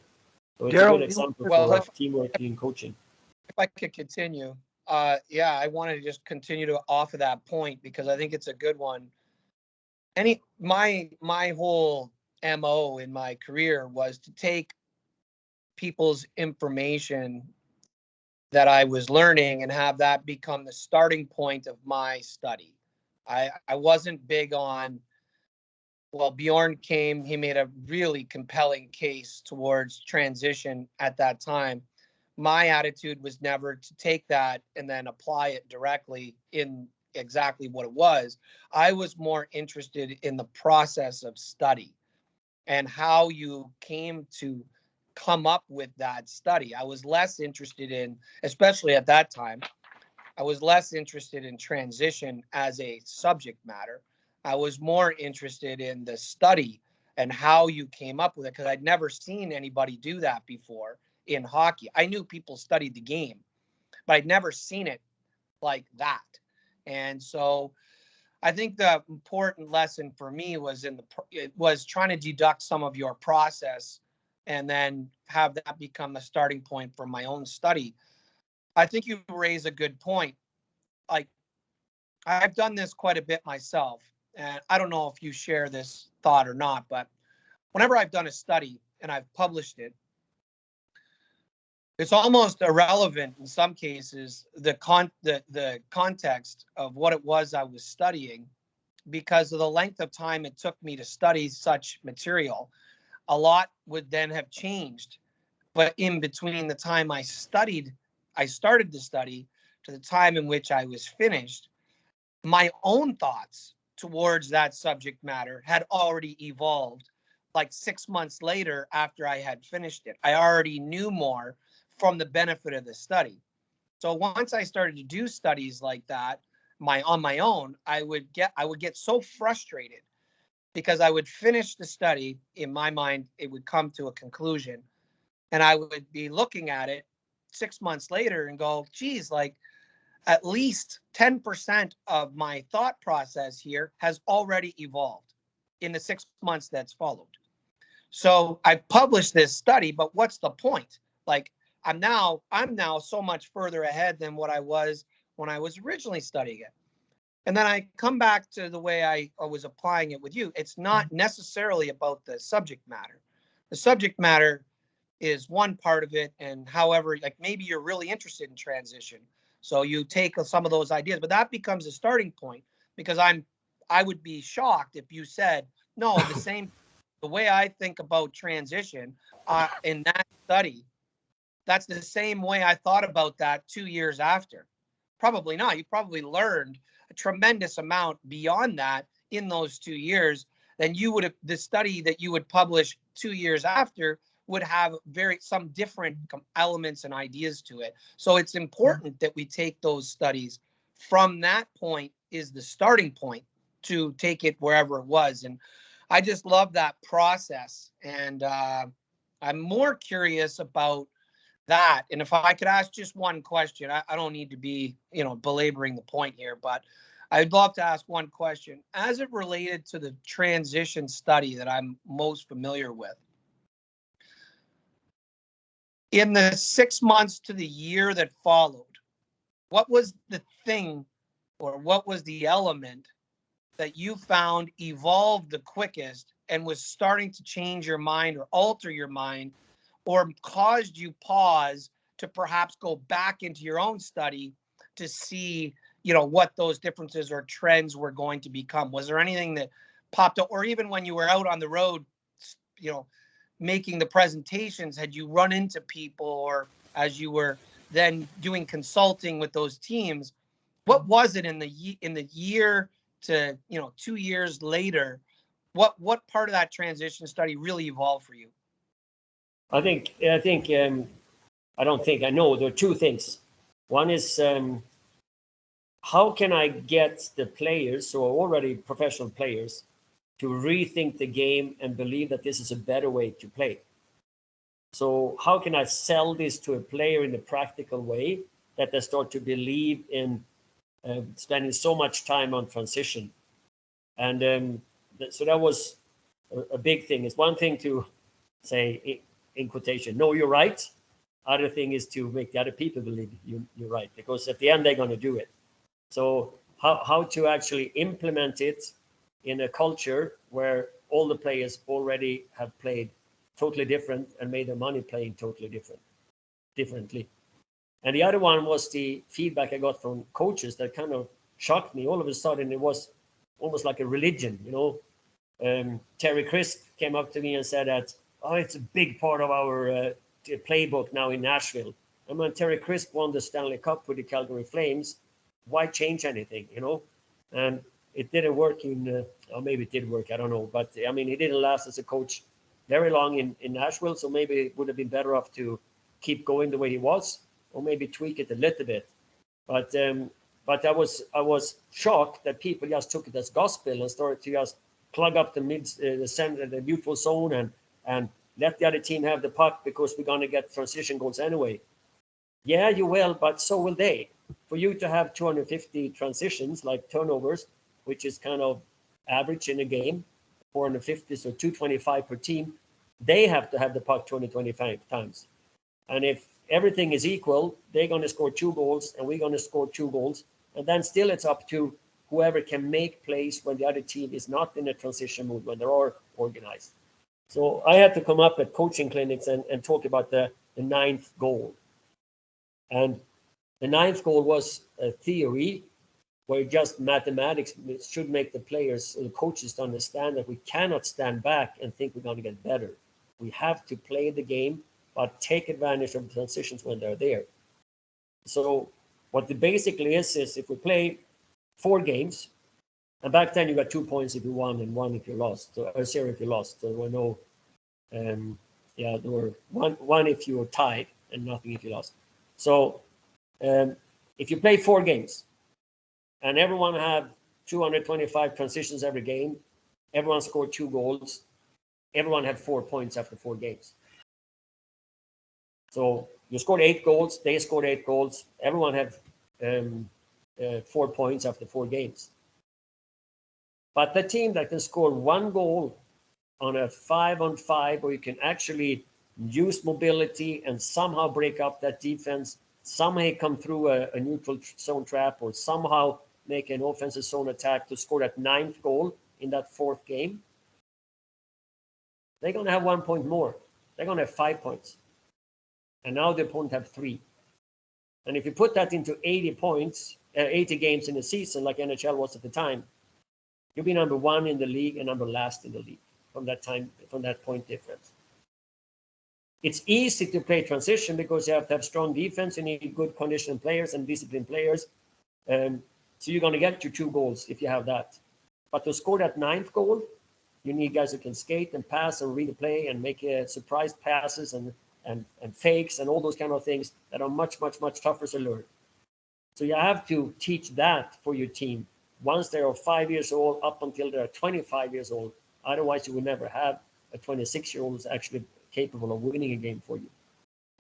So it's a good example of teamwork being coaching. If I could continue, yeah, I wanted to just continue to offer that point because I think it's a good one. My whole MO in my career was to take people's information that I was learning and have that become the starting point of my study. I wasn't big on, well, Bjorn came, he made a really compelling case towards transition at that time. My attitude was never to take that and then apply it directly in exactly what it was. I was more interested in the process of study and how you came to come up with that study. I was less interested in, especially at that time, I was less interested in transition as a subject matter. I was more interested in the study and how you came up with it, because I'd never seen anybody do that before in hockey. I knew people studied the game, but I'd never seen it like that. And so I think the important lesson for me was trying to deduct some of your process and then have that become a starting point for my own study. I think you raise a good point. Like, I've done this quite a bit myself, and I don't know if you share this thought or not, but whenever I've done a study and I've published it, it's almost irrelevant in some cases, the context of what it was I was studying, because of the length of time it took me to study such material. A lot would then have changed. But in between the time I started to study to the time in which I was finished, my own thoughts towards that subject matter had already evolved. Like 6 months later, after I had finished it, I already knew more from the benefit of the study. So once I started to do studies like that, on my own, I would get so frustrated because I would finish the study. In my mind, it would come to a conclusion, and I would be looking at it 6 months later and go, geez, like at least 10% of my thought process here has already evolved in the 6 months that's followed. So I published this study, but what's the point? Like, I'm now so much further ahead than what I was when I was originally studying it. And then I come back to the way I was applying it with you. It's not necessarily about the subject matter. The subject matter is one part of it. And however, like maybe you're really interested in transition. So you take some of those ideas, but that becomes a starting point, because I would be shocked if you said, no, the way I think about transition in that study, that's the same way I thought about that 2 years after. Probably not. You probably learned a tremendous amount beyond that in those 2 years. then the study that you would publish 2 years after would have some different elements and ideas to it. So it's important that we take those studies from that point is the starting point to take it wherever it was. And I just love that process. And I'm more curious about that. And if I could ask just one question, I don't need to be, belaboring the point here, but I'd love to ask one question as it related to the transition study that I'm most familiar with. In the 6 months to the year that followed, what was the thing or what was the element that you found evolved the quickest and was starting to change your mind or alter your mind or caused you pause to perhaps go back into your own study to see, what those differences or trends were going to become? Was there anything that popped up, or even when you were out on the road, making the presentations, had you run into people, or as you were then doing consulting with those teams, what was it in the year to 2 years later? What part of that transition study really evolved for you? I know there are two things. One is how can I get the players who are already professional players to rethink the game and believe that this is a better way to play? So how can I sell this to a player in a practical way that they start to believe in spending so much time on transition? And so that was a big thing. It's one thing to say, in quotation, no, you're right. Other thing is to make the other people believe you're right, because at the end they're going to do it. So how to actually implement it in a culture where all the players already have played totally different and made their money playing totally differently. And the other one was the feedback I got from coaches that kind of shocked me. All of a sudden, it was almost like a religion, Terry Crisp came up to me and said that, it's a big part of our playbook now in Nashville. And when Terry Crisp won the Stanley Cup with the Calgary Flames, why change anything, And it didn't work or maybe it did work, I don't know. But I mean, he didn't last as a coach very long in Nashville, so maybe it would have been better off to keep going the way he was, or maybe tweak it a little bit. But I was shocked that people just took it as gospel and started to just plug up the center, the neutral zone, and let the other team have the puck because we're going to get transition goals anyway. Yeah, you will, but so will they. For you to have 250 transitions, like turnovers, which is kind of average in a game, 450, so 225 per team, they have to have the puck 225 times. And if everything is equal, they're going to score 2 goals and we're going to score 2 goals. And then still it's up to whoever can make plays when the other team is not in a transition mood, when they are organized. So I had to come up at coaching clinics and talk about the 9th goal. And the 9th goal was a theory where just mathematics should make the players, the coaches, to understand that we cannot stand back and think we're going to get better. We have to play the game, but take advantage of the transitions when they're there. So what it basically is if we play 4 games, and back then you got 2 points if you won and 1 if you lost, or 0 if you lost. So there were no, there were one if you were tied and nothing if you lost. So if you play 4 games and everyone had 225 transitions every game, everyone scored 2 goals, everyone had 4 points after 4 games. So you scored 8 goals, they scored 8 goals, everyone had 4 points after 4 games. But the team that can score 1 goal on a 5-on-5, where you can actually use mobility and somehow break up that defense, somehow come through a neutral zone trap, or somehow make an offensive zone attack to score that 9th goal in that 4th game, they're going to have 1 point more. They're going to have 5 points. And now the opponent have 3. And if you put that into 80 points, 80 games in a season, like NHL was at the time, you'll be number 1 in the league and number last in the league from that point difference. It's easy to play transition because you have to have strong defense, you need good conditioned players and disciplined players. So you're going to get your 2 goals if you have that. But to score that 9th goal, You need guys who can skate and pass and read the play and make surprise passes and fakes and all those kind of things that are much, much, much tougher to learn. So you have to teach that for your team once they are 5 years old up until they're 25 years old. Otherwise, you will never have a 26-year-old who's actually capable of winning a game for you.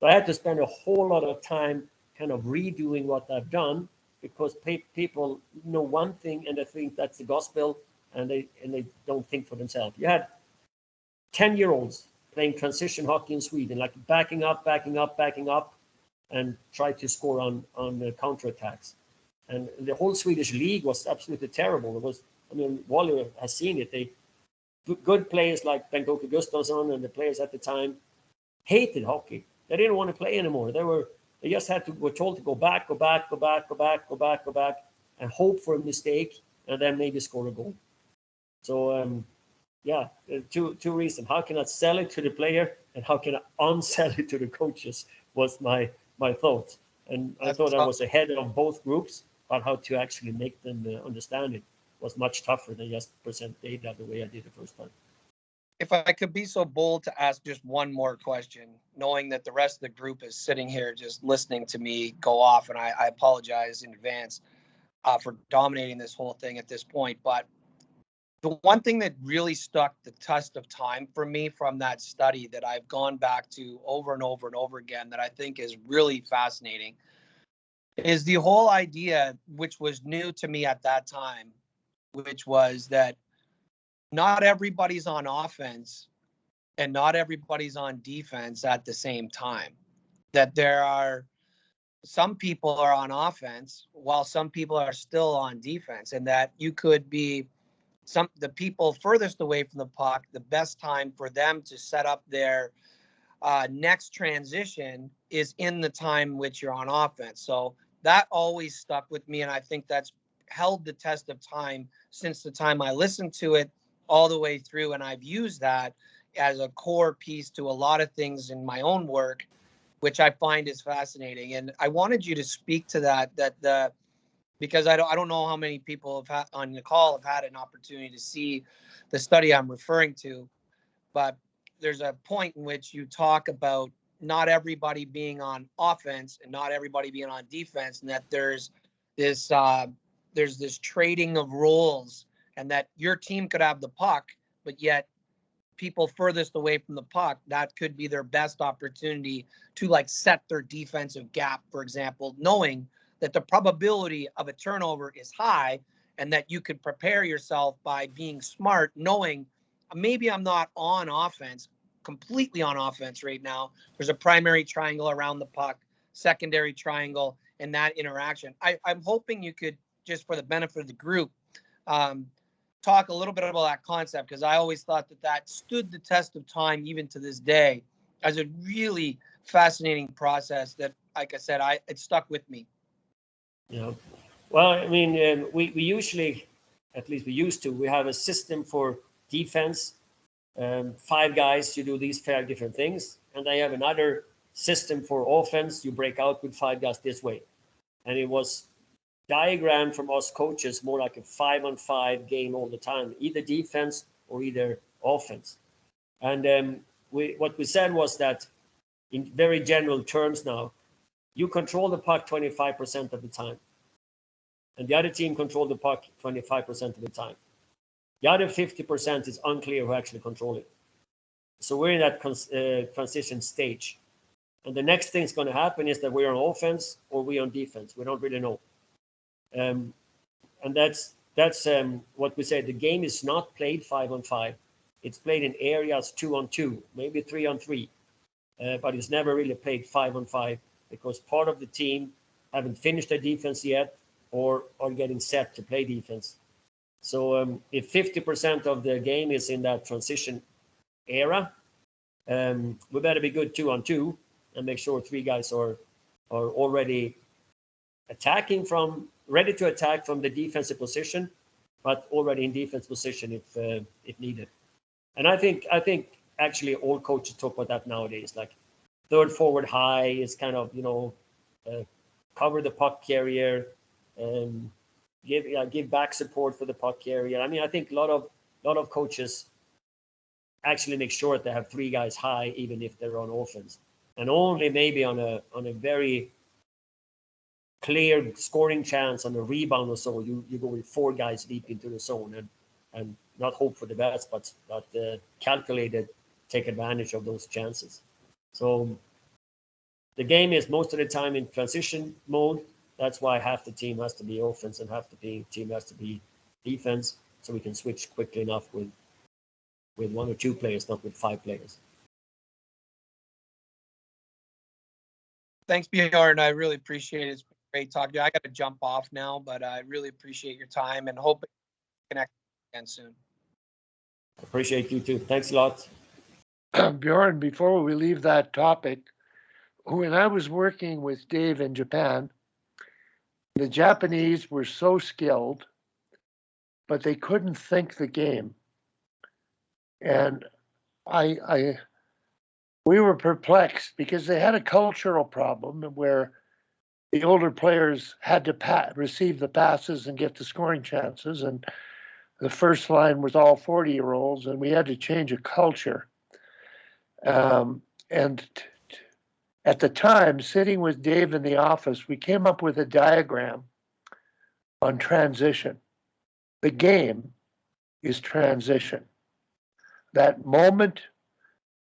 So I had to spend a whole lot of time kind of redoing what I've done, because people know one thing and they think that's the gospel, and they don't think for themselves. You had 10-year-olds playing transition hockey in Sweden, like backing up, and try to score on the counterattacks. And the whole Swedish league was absolutely terrible. It was, I mean, Wally has seen it. They good players like Bengt-Åke Gustafsson and the players at the time hated hockey. They didn't want to play anymore. They just were told to go back, and hope for a mistake, and then maybe score a goal. So yeah, two reasons. How can I sell it to the player, and how can I unsell it to the coaches was my thought. And I thought I was ahead of both groups, but how to actually make them understand it was much tougher than just present data the way I did the first time. If I could be so bold to ask just one more question, knowing that the rest of the group is sitting here just listening to me go off, and I apologize in advance for dominating this whole thing at this point. But the one thing that really stuck the test of time for me from that study that I've gone back to over and over and over again that I think is really fascinating is the whole idea, which was new to me at that time, which was that not everybody's on offense and not everybody's on defense at the same time. That there are some people are on offense while some people are still on defense, and that you could be the people furthest away from the puck, the best time for them to set up their next transition is in the time which you're on offense. So that always stuck with me, and I think that's held the test of time since the time I listened to it all the way through, and I've used that as a core piece to a lot of things in my own work, which I find is fascinating. And I wanted you to speak to that because I don't know how many people have had on the call have had an opportunity to see the study I'm referring to, but there's a point in which you talk about not everybody being on offense and not everybody being on defense, and that there's this trading of roles, and that your team could have the puck, but yet people furthest away from the puck, that could be their best opportunity to like set their defensive gap, for example, knowing that the probability of a turnover is high, and that you could prepare yourself by being smart, knowing maybe I'm not on offense, completely on offense right now. There's a primary triangle around the puck, secondary triangle, and that interaction. I'm hoping you could, just for the benefit of the group, talk a little bit about that concept, because I always thought that stood the test of time, even to this day, as a really fascinating process that, like I said, it stuck with me. Yeah. Well, I mean, we usually, at least we used to, we have a system for defense. 5 guys, you do these 5 different things. And they have another system for offense. You break out with 5 guys this way. And it was diagrammed from us coaches more like a 5-on-5 game all the time, either defense or either offense. And what we said was that in very general terms now, you control the puck 25% of the time, and the other team control the puck 25% of the time. The other 50% is unclear who actually control it. So we're in that transition stage. And the next thing's going to happen is that we're on offense or we're on defense. We don't really know. And that's what we say. The game is not played 5-on-5. It's played in areas 2-on-2, maybe 3-on-3. But it's never really played 5-on-5, because part of the team haven't finished their defense yet or are getting set to play defense. So if 50% of the game is in that transition era, we better be good 2-on-2 and make sure 3 guys are already ready to attack from the defensive position, but already in defense position if needed. And I think actually all coaches talk about that nowadays. Like third forward high is kind of, cover the puck carrier, give back support for the puck carrier. I mean, I think a lot of coaches actually make sure that they have 3 guys high, even if they're on offense, and only maybe on a very clear scoring chance on a rebound or so, you go with 4 guys deep into the zone, and not hope for the best, but calculated, take advantage of those chances. So the game is most of the time in transition mode. That's why half the team has to be offense and half the team has to be defense, so we can switch quickly enough with 1 or 2 players, not with 5 players. Thanks, Bjorn. I really appreciate it. It's great talking to you. I got to jump off now, but I really appreciate your time and hope to connect again soon. Appreciate you too. Thanks a lot. Bjorn, before we leave that topic, when I was working with Dave in Japan, the Japanese were so skilled, but they couldn't think the game. And we were perplexed because they had a cultural problem where the older players had to receive the passes and get the scoring chances. And the first line was all 40-year-olds, and we had to change a culture. And at the time, sitting with Dave in the office, we came up with a diagram on transition. The game is transition. That moment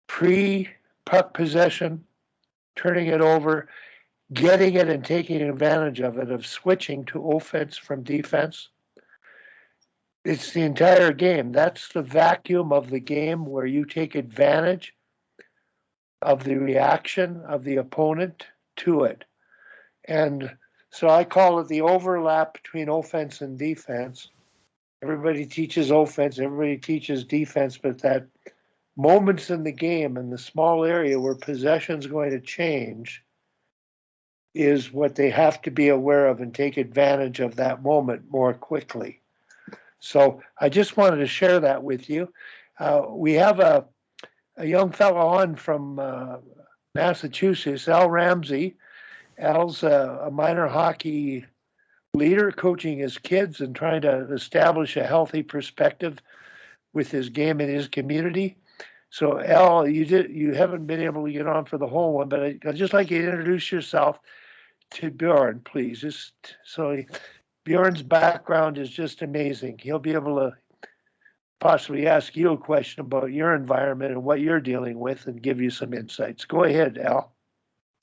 pre-puck possession, turning it over, getting it and taking advantage of it, of switching to offense from defense. It's the entire game. That's the vacuum of the game where you take advantage of the reaction of the opponent to it. And so I call it the overlap between offense and defense. Everybody teaches offense, everybody teaches defense, but that moments in the game and the small area where possession's going to change is what they have to be aware of and take advantage of that moment more quickly. So I just wanted to share that with you. We have a young fellow on from Massachusetts, Al Ramsey. Al's a minor hockey leader, coaching his kids and trying to establish a healthy perspective with his game in his community. So Al, you haven't been able to get on for the whole one, but I'd just like you to introduce yourself to Bjorn, please. Bjorn's background is just amazing. He'll be able to possibly ask you a question about your environment and what you're dealing with and give you some insights. Go ahead, Al.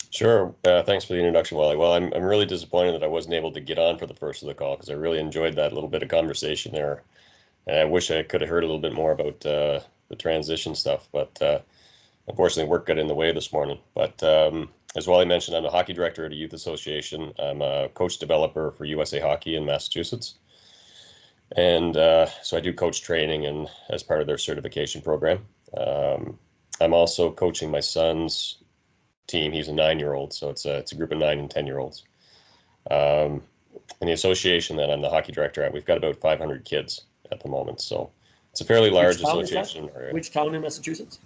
Sure. Thanks for the introduction, Wally. Well, I'm really disappointed that I wasn't able to get on for the first of the call because I really enjoyed that little bit of conversation there. And I wish I could have heard a little bit more about the transition stuff, but unfortunately work got in the way this morning. But as Wally mentioned, I'm a hockey director at a youth association. I'm a coach developer for USA Hockey in Massachusetts. And so I do coach training and as part of their certification program. I'm also coaching my son's team. He's a 9-year-old, so it's a group of 9 and 10-year-olds. In the association that I'm the hockey director at, we've got about 500 kids at the moment. So it's a fairly large association. Which town in Massachusetts?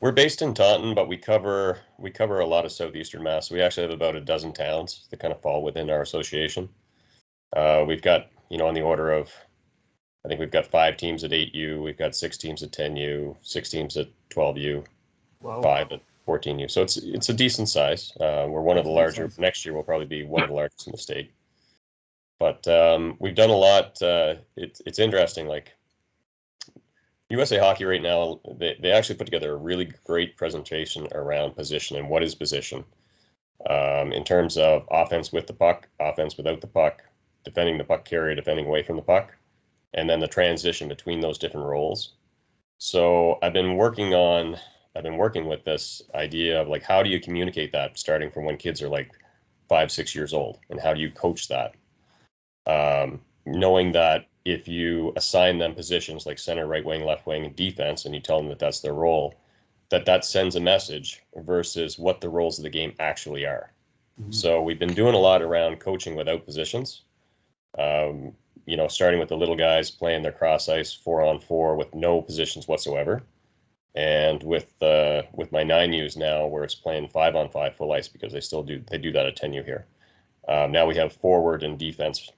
We're based in Taunton, but we cover a lot of southeastern Mass. We actually have about a dozen towns that kind of fall within our association. We've got, on the order of, I think we've got 5 teams at 8U, we've got 6 teams at 10U, 6 teams at 12U, wow. 5 at 14U. So it's a decent size. We're one of the larger. Next year we'll probably be one of the largest in the state. But we've done a lot. It's interesting. Like USA Hockey right now, they actually put together a really great presentation around position and what is position in terms of offense with the puck, offense without the puck, defending the puck carrier, defending away from the puck, and then the transition between those different roles. So I've been working with this idea of like, how do you communicate that starting from when kids are like 5, 6 years old, and how do you coach that? Knowing that if you assign them positions like center, right wing, left wing, and defense, and you tell them that that's their role, that sends a message versus what the roles of the game actually are. Mm-hmm. So we've been doing a lot around coaching without positions. Starting with the little guys playing their cross ice 4-on-4 with no positions whatsoever. And with my 9Us now, where it's playing 5-on-5 full ice, because they do that at 10U here. Now we have forward and defense,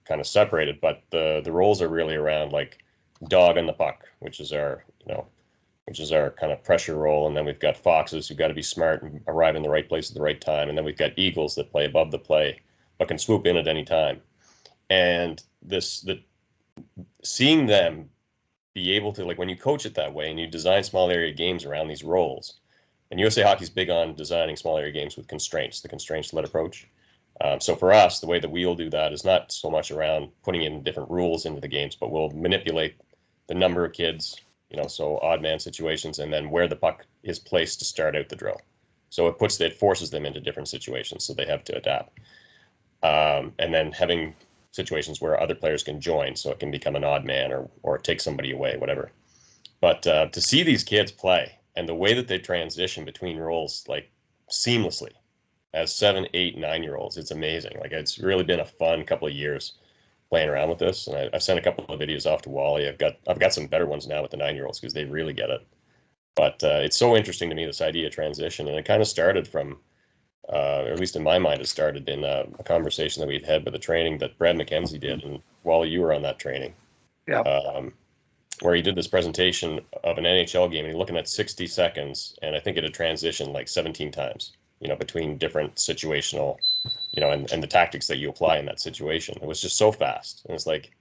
kind of separated, but the roles are really around like dog on the puck, which is our kind of pressure role. And then we've got foxes who've got to be smart and arrive in the right place at the right time. And then we've got eagles that play above the play, but can swoop in at any time. And seeing them be able to, like, when you coach it that way and you design small area games around these roles, and USA Hockey's big on designing small area games with constraints, the constraints-led approach. So for us, the way that we'll do that is not so much around putting in different rules into the games, but we'll manipulate the number of kids, so odd man situations, and then where the puck is placed to start out the drill. So it forces them into different situations, so they have to adapt. And then having situations where other players can join, so it can become an odd man or take somebody away, whatever. But to see these kids play and the way that they transition between roles, like, seamlessly as 7, 8, 9-year-olds, it's amazing. Like, it's really been a fun couple of years playing around with this, and I've sent a couple of videos off to Wally. I've got some better ones now with the 9-year-olds because they really get it. But it's so interesting to me, this idea of transition, and it kind of started from, or at least in my mind, it started in a conversation that we'd had with a training that Brad McKenzie did, and Wally, you were on that training. Yeah. Where he did this presentation of an NHL game, and he looking at 60 seconds, and I think it had transitioned like 17 times, between different situational, and the tactics that you apply in that situation. It was just so fast. And it's like,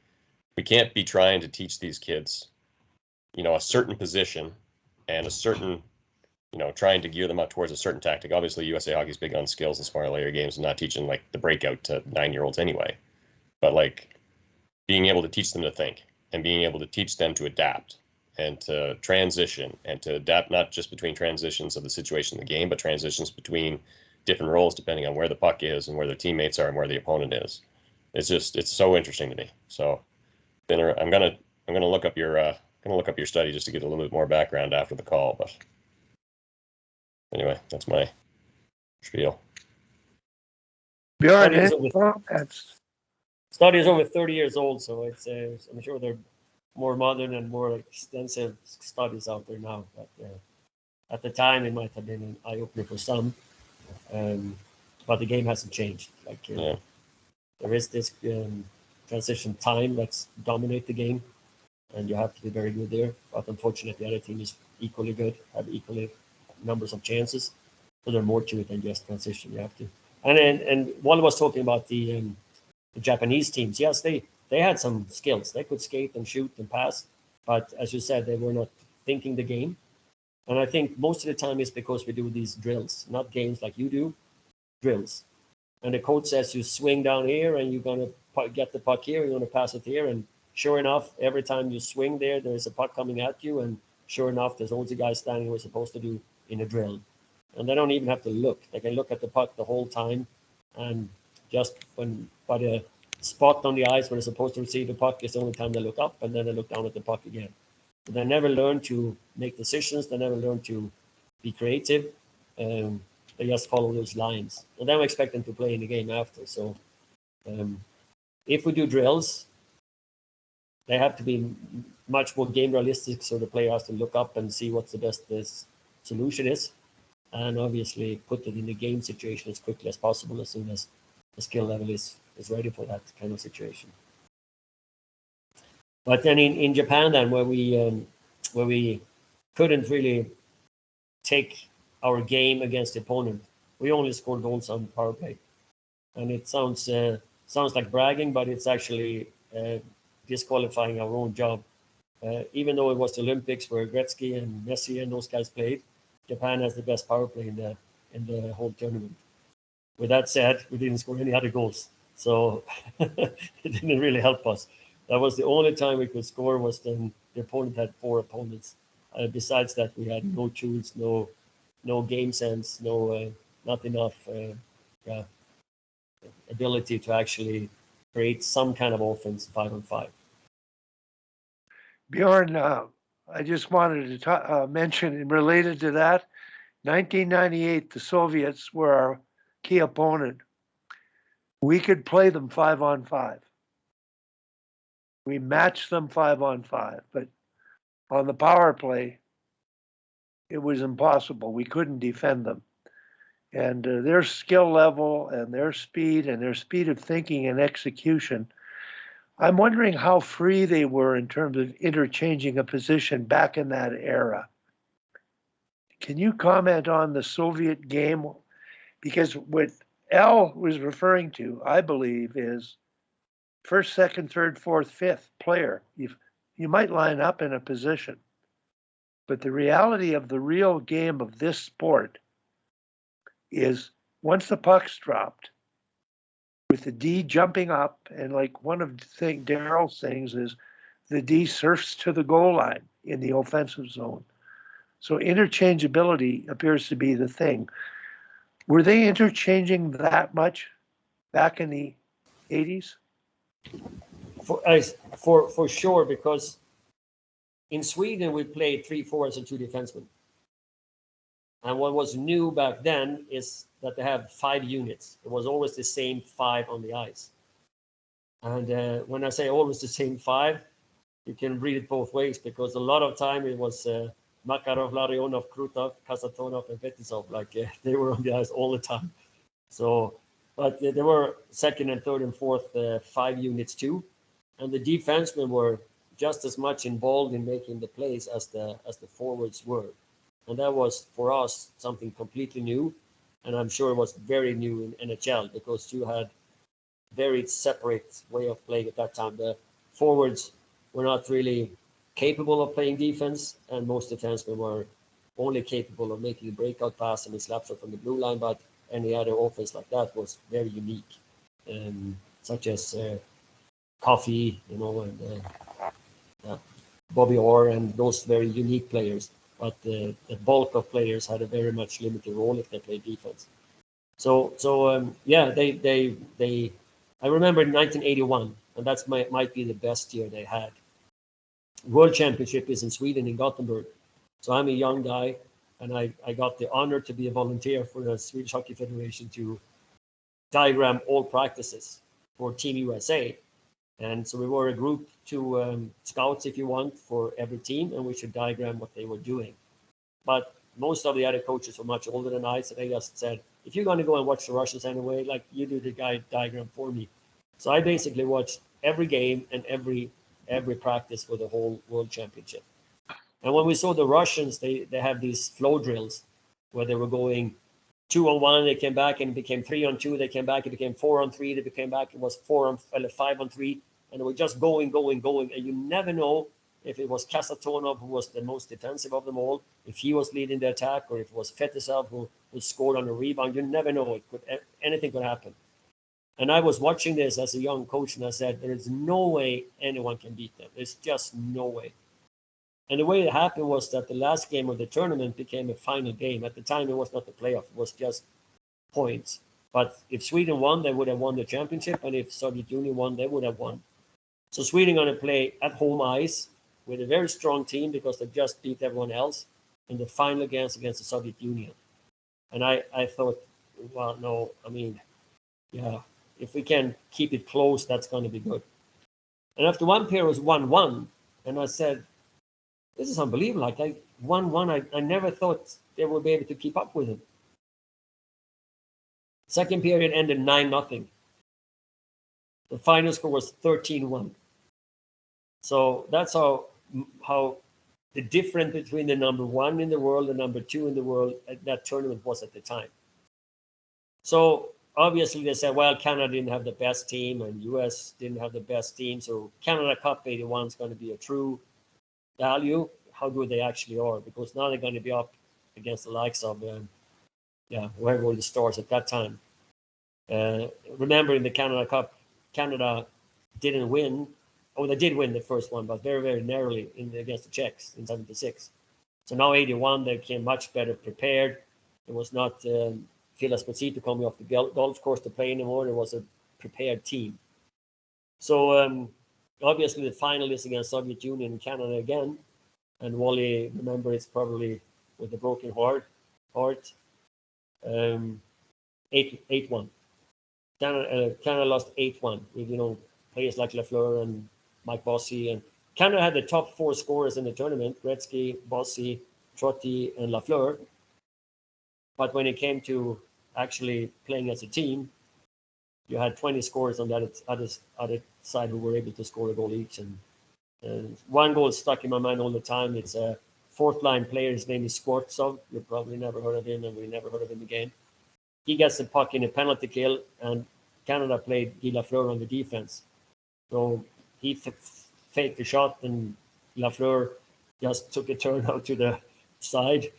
we can't be trying to teach these kids, a certain position and a certain, trying to gear them up towards a certain tactic. Obviously, USA Hockey's big on skills and small area games, and not teaching like the breakout to 9-year-olds anyway. But like, being able to teach them to think, and being able to teach them to adapt and to transition and to adapt, not just between transitions of the situation in the game, but transitions between different roles depending on where the puck is and where their teammates are and where the opponent is. It's so interesting to me. So then I'm gonna look up your study just to get a little bit more background after the call. But anyway, that's my spiel. Bjorn, study is over 30 years old, so it's I'm sure there are more modern and more extensive studies out there now. But at the time, it might have been an eye-opener for some, but the game hasn't changed. Like there is this transition time that's dominate the game, and you have to be very good there. But unfortunately, the other team is equally good, have equally numbers of chances, so there's more to it than just transition. You have to. And Wally was talking about the Japanese teams. Yes, they had some skills. They could skate and shoot and pass, but as you said, they were not thinking the game. And I think most of the time it's because we do these drills, not games like you do, drills. And the coach says you swing down here and you're going to get the puck here, you're going to pass it here. And sure enough, every time you swing there's a puck coming at you. And sure enough, there's always a guy standing where we're supposed to do in a drill. And they don't even have to look. They can look at the puck the whole time. And just by the spot on the ice where they're supposed to receive the puck is the only time they look up, and then they look down at the puck again. But they never learn to make decisions. They never learn to be creative. They just follow those lines. And then we expect them to play in the game after. So if we do drills, they have to be much more game realistic, so the player has to look up and see what's the best solution is. And obviously put it in the game situation as quickly as possible as soon as the skill level is ready for that kind of situation. But then in Japan, then where we couldn't really take our game against the opponent, we only scored goals on power play, and it sounds like bragging, but it's actually disqualifying our own job. Even though it was the Olympics where Gretzky and Messi and those guys played, Japan has the best power play in the whole tournament. With that said, we didn't score any other goals, so it didn't really help us. That was the only time we could score, was when the opponent had 4 opponents. Besides that, we had no tools, no game sense, not enough ability to actually create some kind of offense 5-on-5. Bjorn, I just wanted to mention, related to that, 1998, the Soviets were our key opponent. We could play them 5-on-5. We matched them 5-on-5, but on the power play, it was impossible. We couldn't defend them. And their skill level and their speed of thinking and execution, I'm wondering how free they were in terms of interchanging a position back in that era. Can you comment on the Soviet game? Because what Al was referring to, I believe, is first, second, third, fourth, fifth player. You might line up in a position, but the reality of the real game of this sport is once the puck's dropped, with the D jumping up, and like one of the thing Daryl's things is the D surfs to the goal line in the offensive zone. So interchangeability appears to be the thing. Were they interchanging that much back in the 80s? For sure, because in Sweden we played 3 forwards and 2 defensemen. And what was new back then is that they have 5 units. It was always the same 5 on the ice. And when I say always the same 5, you can read it both ways, because a lot of time it was Makarov, Larionov, Krutov, Kasatonov, and Fetisov. Like they were on the ice all the time. So, but there were second and third and fourth 5 units too, and the defensemen were just as much involved in making the plays as the forwards were, and that was for us something completely new, and I'm sure it was very new in NHL, because you had very separate way of playing at that time. The forwards were not really capable of playing defense, and most defensemen were only capable of making a breakout pass and a slap shot from the blue line, but any other offense like that was very unique, such as Coffey, and Bobby Orr, and those very unique players. But the bulk of players had a very much limited role if they played defense. So they I remember in 1981, and that's might be the best year they had. World Championship is in Sweden, in Gothenburg. So I'm a young guy, and I got the honor to be a volunteer for the Swedish Hockey Federation to diagram all practices for Team USA. And so we were a group to scouts, if you want, for every team, and we should diagram what they were doing. But most of the other coaches were much older than I, so they just said, if you're going to go and watch the Russians anyway, like, you do the guide diagram for me. So I basically watched every game and every practice for the whole World Championship. And when we saw the Russians, they have these flow drills where they were going 2-on-1, they came back and it became 3-on-2, they came back, it became 4-on-3, they became back, it was 5-on-3, and they were just going, and you never know if it was Kasatonov, who was the most defensive of them all, if he was leading the attack, or if it was Fetisov who scored on a rebound. You never know. Anything could happen. And I was watching this as a young coach, and I said, there is no way anyone can beat them. There's just no way. And the way it happened was that the last game of the tournament became a final game. At the time, it was not the playoff. It was just points. But if Sweden won, they would have won the championship. And if Soviet Union won, they would have won. So Sweden going to play at home ice with a very strong team, because they just beat everyone else in the final against the Soviet Union. And I thought, well, no, I mean, yeah, if we can keep it close, that's going to be good. And after one period was 1-1, and I said, this is unbelievable. Like, 1-1, I never thought they would be able to keep up with him. Second period ended 9-0. The final score was 13-1. So that's how the difference between the number 1 in the world and number 2 in the world at that tournament was at the time. So obviously they said, well, Canada didn't have the best team and US didn't have the best team. So Canada Cup 81 is going to be a true value, how good they actually are, because now they're going to be up against the likes of, whoever were the stars at that time. Remember, in the Canada Cup, Canada didn't win. Oh, they did win the first one, but very, very narrowly against the Czechs in 76. So now 81, they came much better prepared. It was not Phil Esposito coming off the golf course to play anymore. It was a prepared team. So obviously the final is against Soviet Union and Canada again. And Wally, remember, it's probably with a broken heart. 8-1. Canada lost 8-1 with, players like Lafleur and Mike Bossy. And Canada had the top 4 scorers in the tournament: Gretzky, Bossy, Trotti, and Lafleur. But when it came to actually playing as a team, you had 20 scorers on that other side who were able to score a goal each. And one goal stuck in my mind all the time. It's a fourth line player. His name is Skvortsov. You probably never heard of him, and we never heard of him again. He gets the puck in a penalty kill, and Canada played Guy Lafleur on the defense. So he faked the shot, and Lafleur just took a turn out to the side,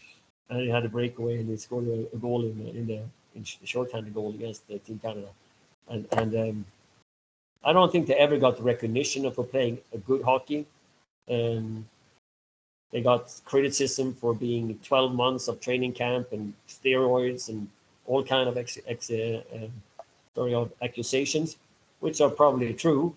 and he had a breakaway, and he scored a goal in the shorthanded goal against Team Canada. And I don't think they ever got the recognition for playing a good hockey. They got criticism for being 12 months of training camp and steroids and all kind of accusations, which are probably true.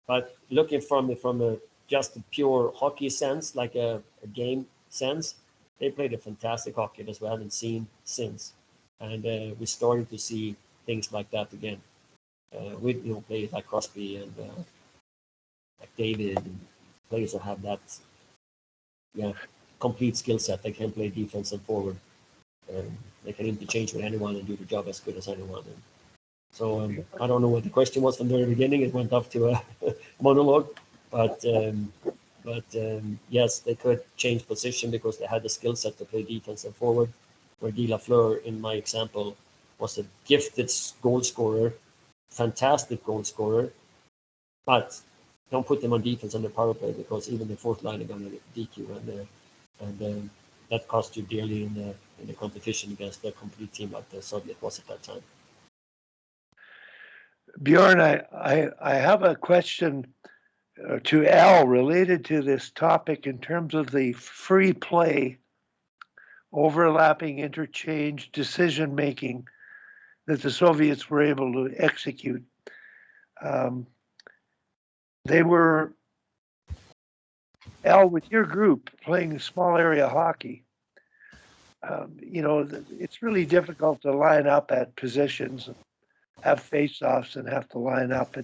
But looking from a just a pure hockey sense, like a game sense, they played a fantastic hockey that we haven't seen since. And we're starting to see things like that again. With players like Crosby and like David, and players that have that complete skill set. They can play defense and forward. They can interchange with anyone and do the job as good as anyone. And so I don't know what the question was from the very beginning. It went off to a monologue, but yes, they could change position because they had the skill set to play defense and forward. Where Guy Lafleur, in my example, was a gifted goal scorer, fantastic goal scorer, but don't put them on defense on the power play because even the fourth line are going to DQ, and that cost you dearly in the competition against a complete team like the Soviet was at that time. Bjorn, I have a question to Al related to this topic in terms of the free play, overlapping interchange, decision making that the Soviets were able to execute. They were, Al, with your group playing small area hockey, it's really difficult to line up at positions, have face-offs and have to line up,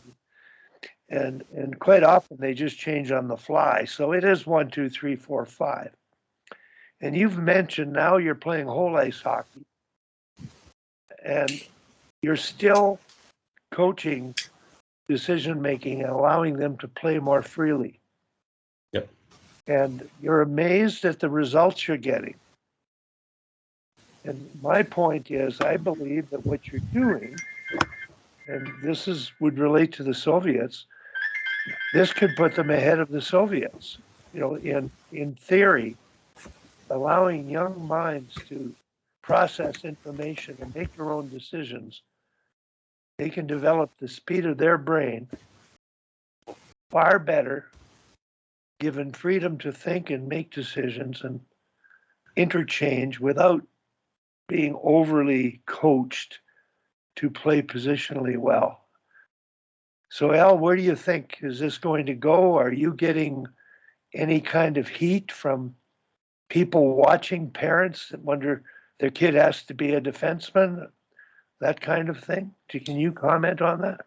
and quite often they just change on the fly. So it is 1, 2, 3, 4, 5. And you've mentioned now you're playing whole ice hockey, and you're still coaching decision making and allowing them to play more freely. Yep. And you're amazed at the results you're getting. And my point is, I believe that what you're doing, and this would relate to the Soviets, this could put them ahead of the Soviets. In theory, allowing young minds to process information and make their own decisions, they can develop the speed of their brain far better, given freedom to think and make decisions and interchange without being overly coached to play positionally well. So Al, where do you think is this going to go? Are you getting any kind of heat from people watching, parents that wonder their kid has to be a defenseman, that kind of thing? Can you comment on that?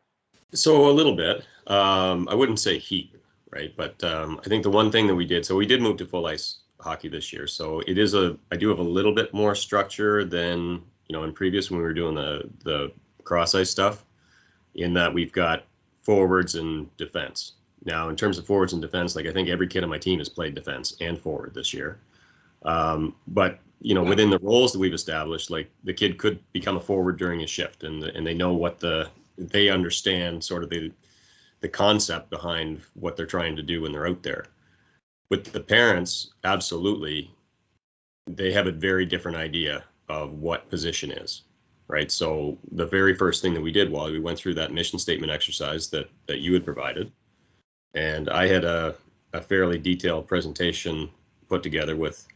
So a little bit. I wouldn't say heat, right? But I think the one thing that we did move to full ice hockey this year. So I do have a little bit more structure than, in previous when we were doing the cross ice stuff, in that we've got forwards and defense. Now, in terms of forwards and defense, I think every kid on my team has played defense and forward this year. But within the roles that we've established, the kid could become a forward during a shift, and they know they understand sort of the concept behind what they're trying to do when they're out there. With the parents, absolutely, they have a very different idea of what position is, right? So the very first thing that we did, Wally, we went through that mission statement exercise that you had provided, and I had a fairly detailed presentation put together with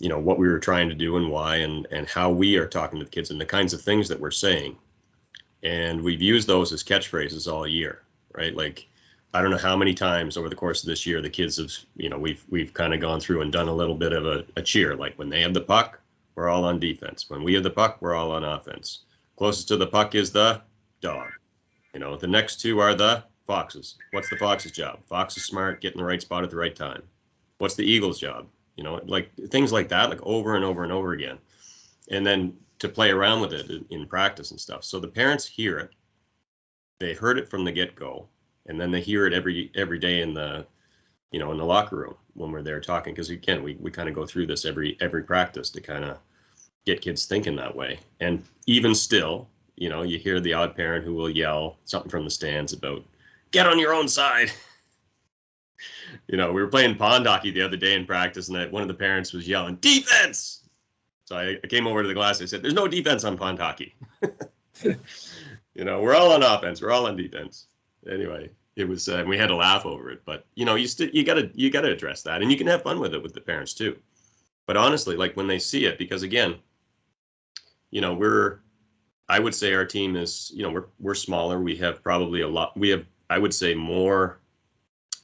what we were trying to do and why, and how we are talking to the kids and the kinds of things that we're saying. And we've used those as catchphrases all year, right? I don't know how many times over the course of this year the kids have, we've kind of gone through and done a little bit of a cheer. Like when they have the puck, we're all on defense. When we have the puck, we're all on offense. Closest to the puck is the dog. The next two are the foxes. What's the fox's job? Fox is smart, get in the right spot at the right time. What's the eagle's job? Things like that, over and over and over again. And then to play around with it in practice and stuff. So the parents hear it. They heard it from the get-go, and then they hear it every day in the in the locker room when we're there talking, because again, we kind of go through this every practice to kind of get kids thinking that way. And even still, you hear the odd parent who will yell something from the stands about, get on your own side. We were playing pond hockey the other day in practice, and one of the parents was yelling, defense. So I came over to the glass. I said, there's no defense on pond hockey. We're all on offense. We're all on defense. Anyway, it was, we had to laugh over it, but you gotta address that, and you can have fun with it with the parents too. But honestly, like when they see it, because again, I would say our team is, we're smaller. We have probably I would say more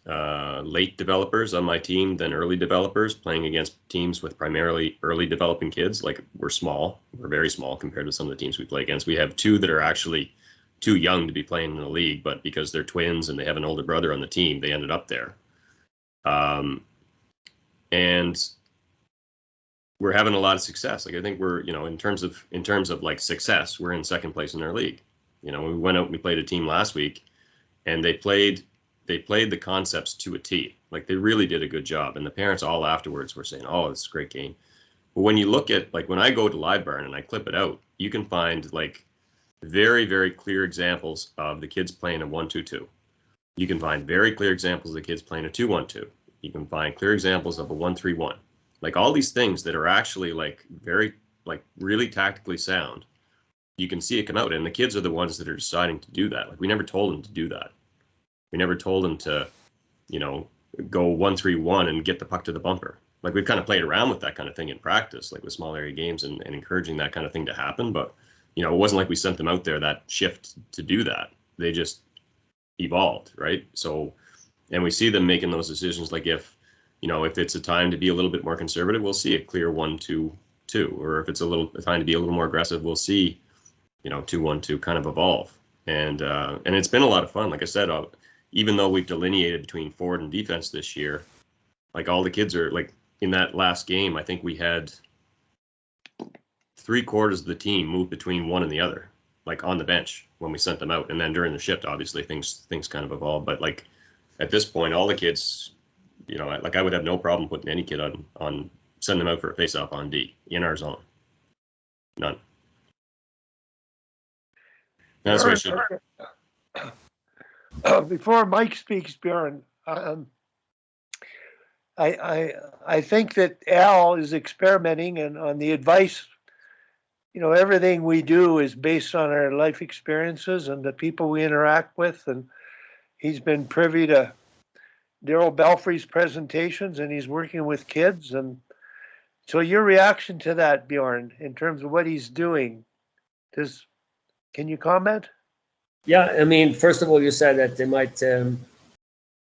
late developers on my team than early developers, playing against teams with primarily early developing kids. Like we're small. We're very small compared to some of the teams we play against. We have 2 that are actually too young to be playing in the league, but because they're twins and they have an older brother on the team, they ended up there. And we're having a lot of success. Like I think we're, in terms of like success, we're in second place in our league. We went out and we played a team last week, and they played the concepts to a T. Like they really did a good job. And the parents all afterwards were saying, oh, this is a great game. But when you look at, like when I go to Live Barn and I clip it out, you can find like very, very clear examples of the kids playing a 1-2-2. You can find very clear examples of the kids playing a 2-1-2. You can find clear examples of a 1-3-1. Like all these things that are actually like very, like really tactically sound. You can see it come out, and the kids are the ones that are deciding to do that. Like we never told them to do that. We never told them to, go 1-3-1 and get the puck to the bumper. Like we've kind of played around with that kind of thing in practice, like with small area games and encouraging that kind of thing to happen. But, it wasn't like we sent them out there that shift to do that. They just evolved, right? So, and we see them making those decisions. Like if it's a time to be a little bit more conservative, we'll see a clear 1-2-2. Or if it's a time to be a little more aggressive, we'll see, 2-1-2 kind of evolve. And it's been a lot of fun. Like I said, even though we've delineated between forward and defense this year, like all the kids are like in that last game, I think we had 3/4 of the team move between one and the other, like on the bench when we sent them out. And then during the shift, obviously things kind of evolved. But like at this point, all the kids, like I would have no problem putting any kid on send them out for a face-off on D in our zone. None. That's what I should. Before Mike speaks, Bjorn, I think that Al is experimenting, and on the advice, everything we do is based on our life experiences and the people we interact with. And he's been privy to Daryl Belfry's presentations, and he's working with kids. And so your reaction to that, Bjorn, in terms of what he's doing, can you comment? Yeah, I mean, first of all, you said that they might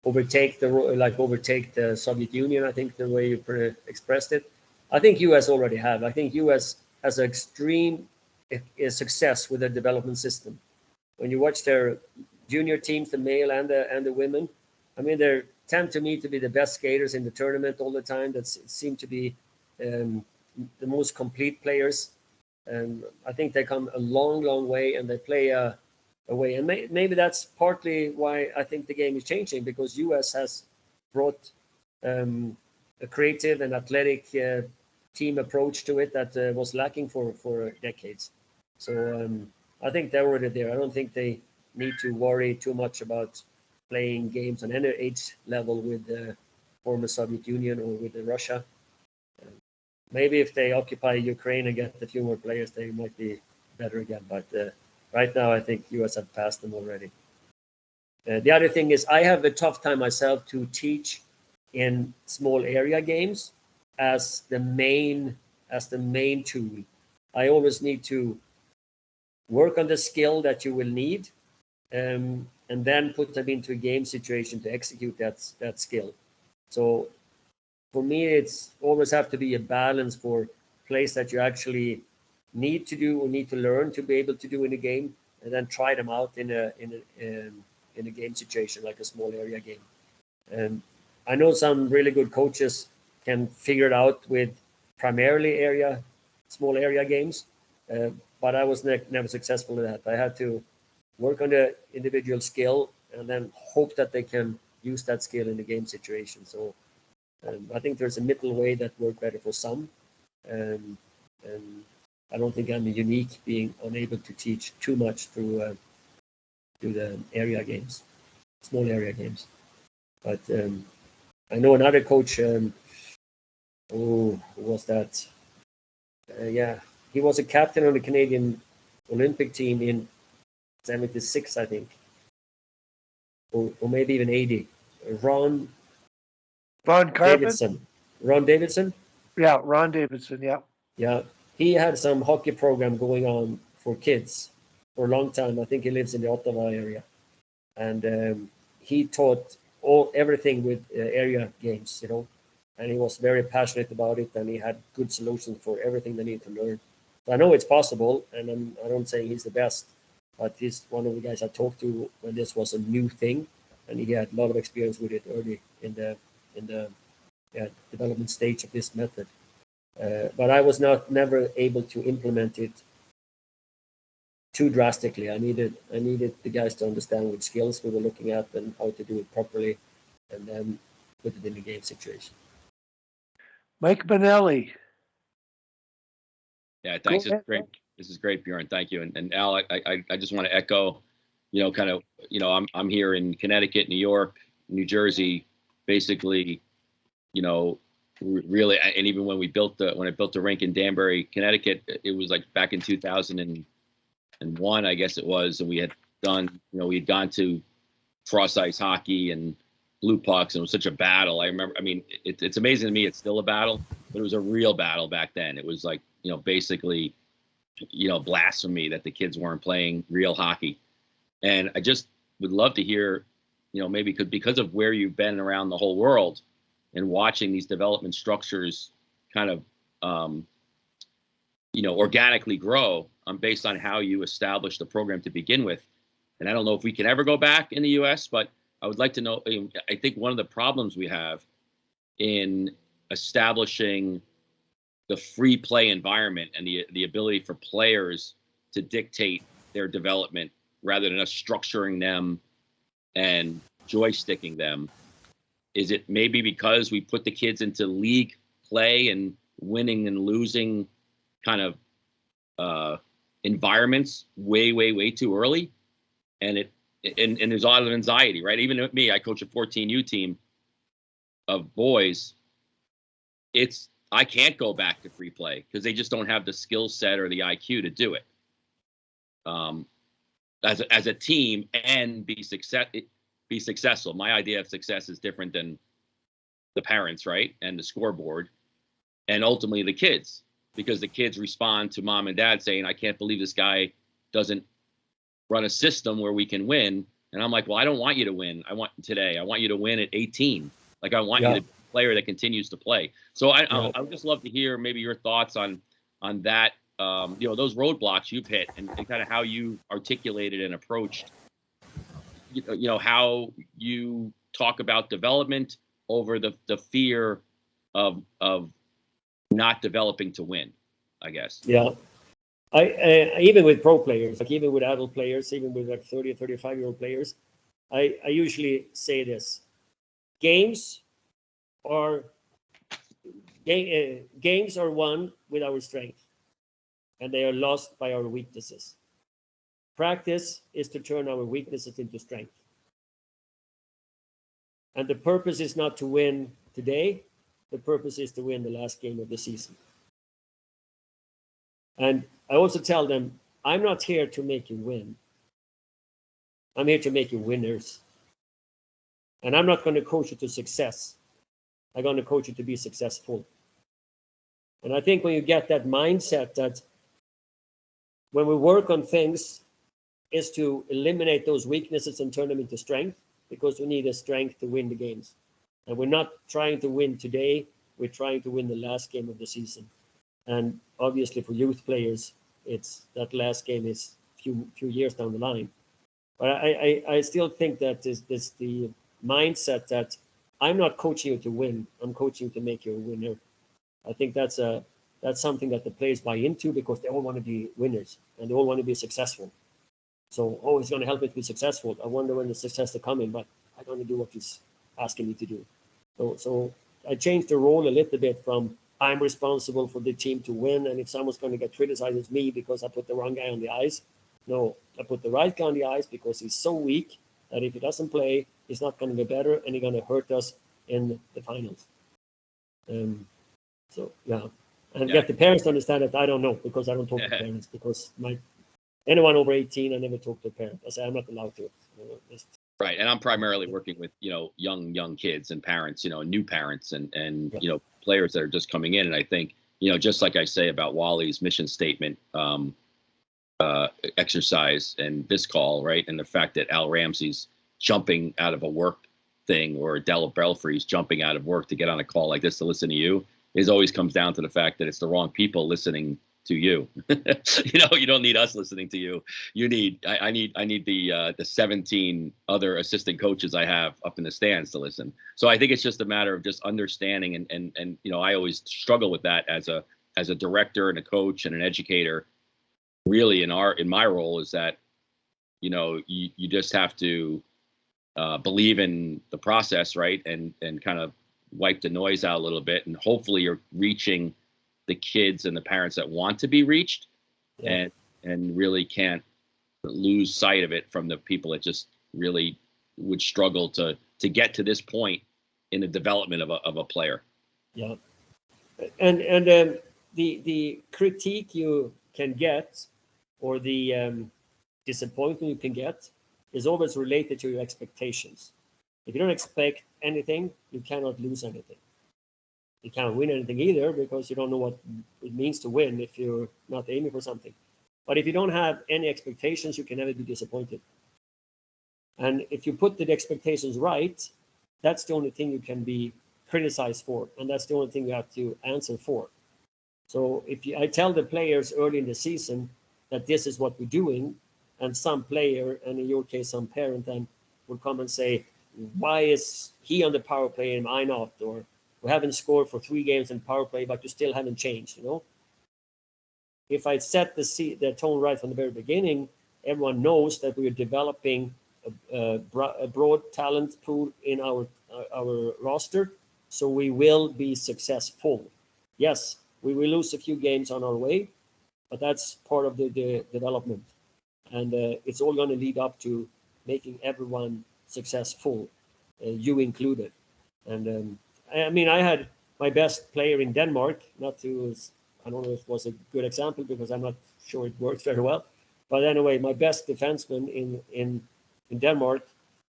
overtake the Soviet Union. I think the way you expressed it. I think U.S. already have. I think U.S. has an extreme success with their development system. When you watch their junior teams, the male and the women, I mean, they tend to me to be the best skaters in the tournament all the time. That seem to be the most complete players. And I think they come a long, long way, and they play away. And maybe that's partly why I think the game is changing, because U.S. has brought a creative and athletic team approach to it that was lacking for decades. So I think they're already there. I don't think they need to worry too much about playing games on any age level with the former Soviet Union or with Russia. Maybe if they occupy Ukraine and get a few more players, they might be better again. But right now, I think US have passed them already. The other thing is, I have a tough time myself to teach in small area games as the main tool. I always need to work on the skill that you will need, and then put them into a game situation to execute that skill. So for me, it's always have to be a balance for plays that you actually need to do or need to learn to be able to do in a game, and then try them out in a game situation like a small area game. And I know some really good coaches can figure it out with primarily small area games, but I was never successful in that. I had to work on the individual skill and then hope that they can use that skill in the game situation. So I think there's a middle way that worked better for some. And I don't think I'm unique being unable to teach too much through the area games, small area games. But I know another coach. Who was that? Yeah, he was a captain on the Canadian Olympic team in '76, I think, or maybe even '80. Ron Carpen? Davidson. Ron Davidson? Yeah, Ron Davidson, yeah. Yeah, he had some hockey program going on for kids for a long time. I think he lives in the Ottawa area. And he taught everything with area games, and he was very passionate about it, and he had good solutions for everything they need to learn. So I know it's possible, and I don't say he's the best, but he's one of the guys I talked to when this was a new thing, and he had a lot of experience with it early in the development stage of this method. But I was never able to implement it too drastically. I needed the guys to understand which skills we were looking at and how to do it properly, and then put it in the game situation. Mike Benelli. Yeah, thanks. This is great. This is great, Bjorn. Thank you. And Al, I just want to echo, I'm here in Connecticut, New York, New Jersey, basically, really, and even when I built the rink in Danbury, Connecticut, it was like back in 2001, I guess it was, and we had gone to cross ice hockey and blue pucks, and it was such a battle. I remember, it's amazing to me, it's still a battle, but it was a real battle back then. It was like, basically, blasphemy that the kids weren't playing real hockey. And I just would love to hear, maybe because of where you've been around the whole world and watching these development structures kind of, organically grow based on how you established the program to begin with. And I don't know if we can ever go back in the US, but I would like to know, I think one of the problems we have in establishing the free play environment and the ability for players to dictate their development rather than us structuring them and joysticking them. Is it maybe because we put the kids into league play and winning and losing kind of environments way too early? And there's a lot of anxiety, right? Even with me, I coach a 14U team of boys. I can't go back to free play because they just don't have the skill set or the IQ to do it as a team and be successful. My idea of success is different than the parents, right? And the scoreboard, and ultimately the kids, because the kids respond to mom and dad saying, I can't believe this guy doesn't run a system where we can win. And I'm like, well, I don't want you to win. I want you to win at 18. Like, I want you to be a player that continues to play. So I would just love to hear maybe your thoughts on that, those roadblocks you've hit and kind of how you articulated and approached, how you talk about development over the fear of not developing to win, I guess. Yeah. I even with pro players, like even with adult players, even with like 30 or 35-year-old players, I usually say this: games are won with our strength, and they are lost by our weaknesses. Practice is to turn our weaknesses into strength. And the purpose is not to win today. The purpose is to win the last game of the season. And I also tell them, I'm not here to make you win. I'm here to make you winners. And I'm not going to coach you to success. I'm going to coach you to be successful. And I think when you get that mindset that when we work on things is to eliminate those weaknesses and turn them into strength, because we need a strength to win the games. And we're not trying to win today. We're trying to win the last game of the season. And obviously for youth players, it's that last game is few years down the line. But I still think that this the mindset that I'm not coaching you to win. I'm coaching you to make you a winner. I think that's a that's something that the players buy into because they all want to be winners and they all want to be successful. So, oh, he's going to help me to be successful. I wonder when the success is coming, but I'm going to do what he's asking me to do. So I changed the role a little bit from I'm responsible for the team to win, and if someone's going to get criticized, it's me because I put the wrong guy on the ice. No, I put the right guy on the ice because he's so weak that if he doesn't play, he's not going to get better, and he's going to hurt us in the finals. So yeah, and get the parents to understand that I don't know because I don't talk to parents because anyone over 18, I never talk to a parent. I say I'm not allowed to. Right, and I'm primarily working with young kids and parents, new parents and players that are just coming in. And I think just like I say about Wally's mission statement exercise and this call, right, and the fact that Al Ramsey's jumping out of a work thing or Della Belfry's jumping out of work to get on a call like this to listen to you, it always comes down to the fact that it's the wrong people listening to you. You don't need us listening to you. I need the 17 other assistant coaches I have up in the stands to listen. So I think it's just a matter of just understanding and I always struggle with that as a director and a coach and an educator. Really in my role is that you just have to believe in the process, right, and kind of wipe the noise out a little bit, and hopefully you're reaching the kids and the parents that want to be reached, and really can't lose sight of it from the people that just really would struggle to get to this point in the development of a player. Yeah, and the critique you can get or the disappointment you can get is always related to your expectations. If you don't expect anything, you cannot lose anything. You can't win anything either because you don't know what it means to win if you're not aiming for something. But if you don't have any expectations, you can never be disappointed. And if you put the expectations right, that's the only thing you can be criticized for. And that's the only thing you have to answer for. So I tell the players early in the season that this is what we're doing, and some player, and in your case, some parent then will come and say, why is he on the power play and I not? Or we haven't scored for 3 games in power play, but you still haven't changed, If I set the tone right from the very beginning, everyone knows that we are developing a broad talent pool in our roster, so we will be successful. Yes, we will lose a few games on our way, but that's part of the development. And it's all going to lead up to making everyone successful, you included. And I had my best player in Denmark, I don't know if it was a good example because I'm not sure it worked very well. But anyway, my best defenseman in Denmark,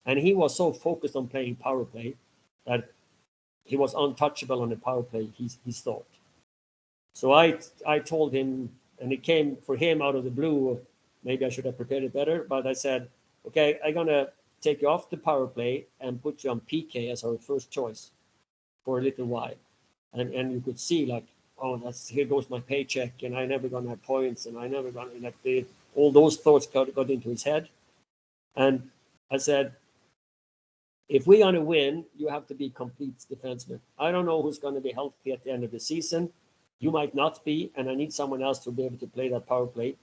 and he was so focused on playing power play that he was untouchable on the power play, he thought. So I told him, and it came for him out of the blue, maybe I should have prepared it better, but I said, okay, I'm going to take you off the power play and put you on PK as our first choice for a little while. And you could see like, oh, here goes my paycheck, and I never gonna have points, and I never gonna all those thoughts got into his head. And I said, if we're gonna win, you have to be complete defenseman. I don't know who's gonna be healthy at the end of the season. You might not be, and I need someone else to be able to play that power play.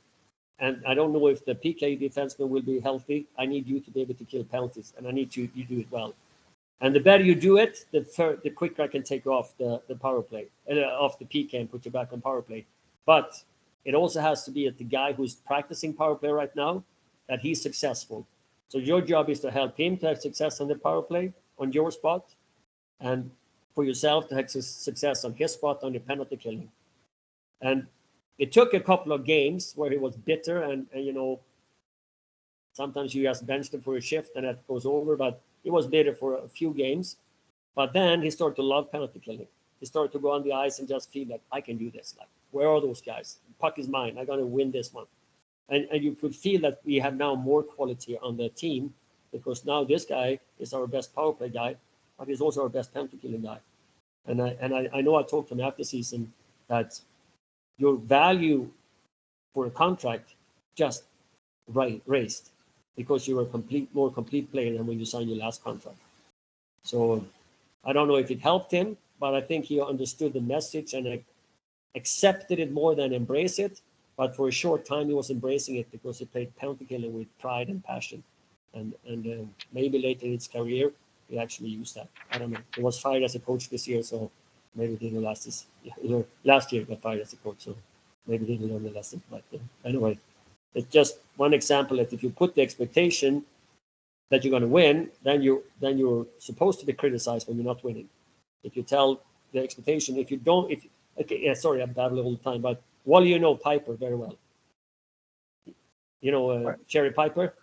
And I don't know if the PK defenseman will be healthy. I need you to be able to kill penalties, and I need you do it well. And the better you do it, the quicker I can take off the power play, off the PK and put you back on power play. But it also has to be at the guy who's practicing power play right now, that he's successful. So your job is to help him to have success on the power play on your spot, and for yourself to have success on his spot on the penalty killing. And it took a couple of games where he was bitter, and sometimes you just bench him for a shift and that goes over, but he was bitter for a few games. But then he started to love penalty killing. He started to go on the ice and just feel like, I can do this. Like, where are those guys? The puck is mine. I'm going to win this one. And you could feel that we have now more quality on the team because now this guy is our best power play guy, but he's also our best penalty killing guy. And I know I talked to him after season that your value for a contract just raised because you were a more complete player than when you signed your last contract. So I don't know if it helped him, but I think he understood the message, and accepted it more than embrace it. But for a short time, he was embracing it because he played penalty killing with pride and passion. And maybe later in his career, he actually used that. I don't know. He was fired as a coach this year, so maybe he didn't last this year. Last year, he got fired as a coach, so maybe he didn't learn the lesson. But anyway, it's just one example that if you put the expectation that you're going to win, then you're supposed to be criticized when you're not winning. If you tell the expectation, if you don't, sorry, I'm babbling all the time, but Wally, you know Piper very well. You know Cherry Piper?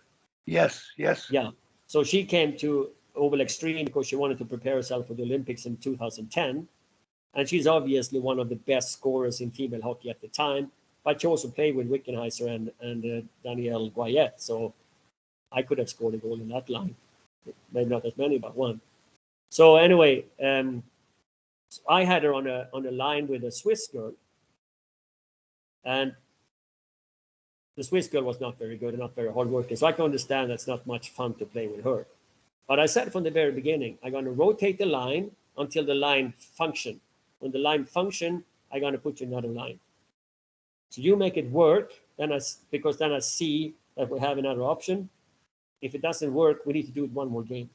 Yes. Yeah. So she came to Oval Extreme because she wanted to prepare herself for the Olympics in 2010. And she's obviously one of the best scorers in female hockey at the time. But she also played with Wickenheiser and Danielle Guayet. So I could have scored a goal in that line. Maybe not as many, but one. So anyway, I had her on a line with a Swiss girl. And the Swiss girl was not very good and not very hardworking. So I can understand that's not much fun to play with her. But I said from the very beginning, I'm going to rotate the line until the line function. When the line function, I'm going to put you in another line. So you make it work, because then I see that we have another option. If it doesn't work, we need to do it one more game.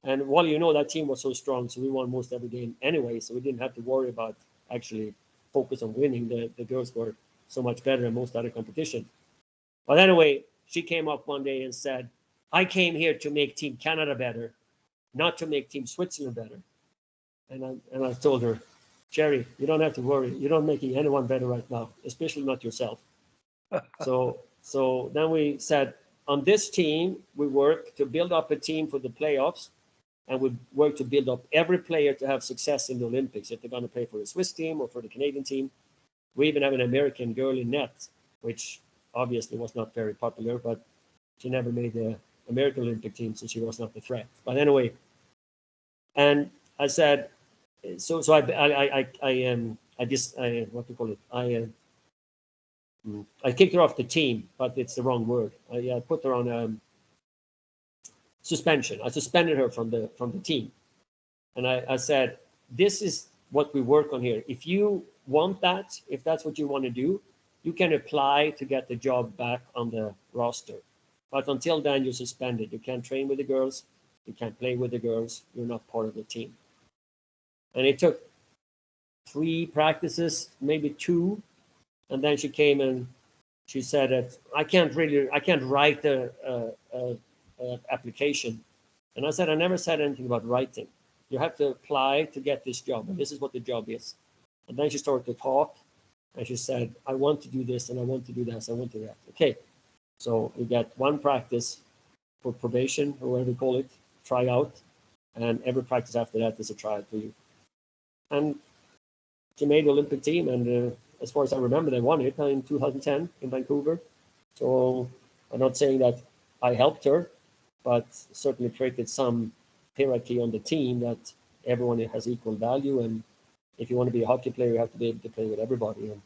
And while you know that team was so strong, so we won most every game anyway, so we didn't have to worry about actually focus on winning. The girls were so much better than most other competition. But anyway, she came up one day and said, I came here to make Team Canada better, not to make Team Switzerland better. And I told her, Jerry, you don't have to worry. You're not making anyone better right now, especially not yourself. So then we said, on this team, we work to build up a team for the playoffs, and we work to build up every player to have success in the Olympics. If they're going to play for the Swiss team or for the Canadian team, we even have an American girl in net, which obviously was not very popular, but she never made the American Olympic team, so she was not the threat. But anyway, and I said, so what do you call it? I kicked her off the team, but it's the wrong word. I put her on suspension. I suspended her from the team, and I said, this is what we work on here. If you want that, if that's what you want to do, you can apply to get the job back on the roster. But until then, you're suspended. You can't train with the girls. You can't play with the girls. You're not part of the team. And it took 3 practices, maybe 2. And then she came and she said that I can't write the application. And I said, I never said anything about writing. You have to apply to get this job. And this is what the job is. And then she started to talk. And she said, I want to do this and I want to do this. I want to do that. Okay. So we got 1 practice for probation, or whatever you call it, tryout. And every practice after that is a tryout for you. And she made the Olympic team. And as far as I remember, they won it in 2010 in Vancouver. So I'm not saying that I helped her, but certainly created some hierarchy on the team that everyone has equal value. And if you want to be a hockey player, you have to be able to play with everybody. And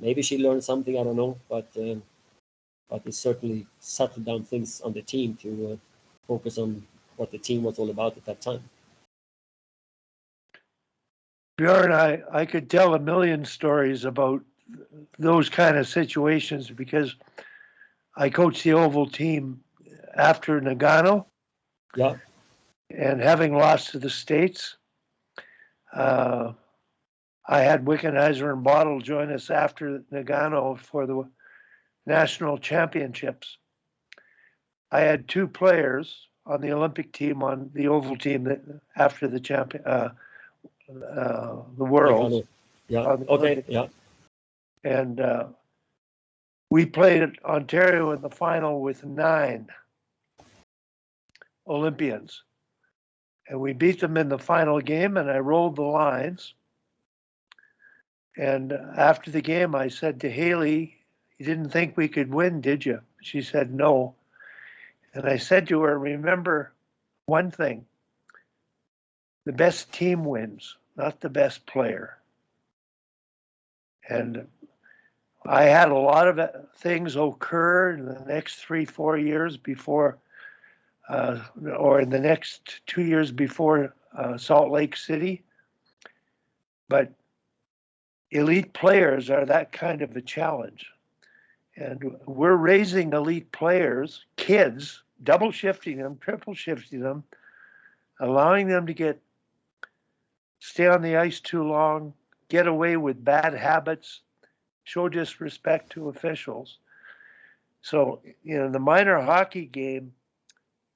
maybe she learned something, I don't know, but it certainly settled down things on the team to focus on what the team was all about at that time. Bjorn, I could tell a million stories about those kind of situations because I coached the Oval team after Nagano. Yeah. And having lost to the States, I had Wickenheiser and Bottle join us after Nagano for the national championships. I had 2 players on the Olympic team, on the Oval team that after the the Worlds. Yeah. Okay. Yeah. And we played at Ontario in the final with 9 Olympians. And we beat them in the final game, and I rolled the lines. And after the game, I said to Haley, you didn't think we could win, did you? She said, no. And I said to her, remember one thing, the best team wins, not the best player. And I had a lot of things occur in the next 3-4 years before, or in the next 2 years before Salt Lake City. But elite players are that kind of a challenge. And we're raising elite players, kids, double shifting them, triple shifting them, allowing them to stay on the ice too long, get away with bad habits, show disrespect to officials. So, the minor hockey game,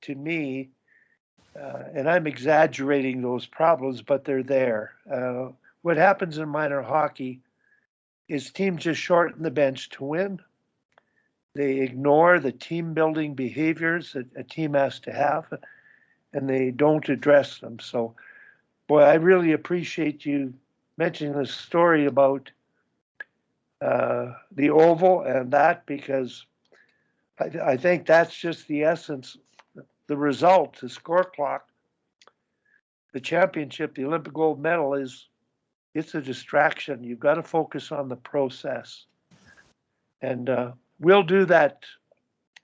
to me, and I'm exaggerating those problems, but they're there. What happens in minor hockey is teams just shorten the bench to win. They ignore the team building behaviors that a team has to have, and they don't address them. So, boy, I really appreciate you mentioning the story about the Oval and that, because I think that's just the essence, the result, the score clock, the championship, the Olympic gold medal it's a distraction. You've got to focus on the process. And we'll do that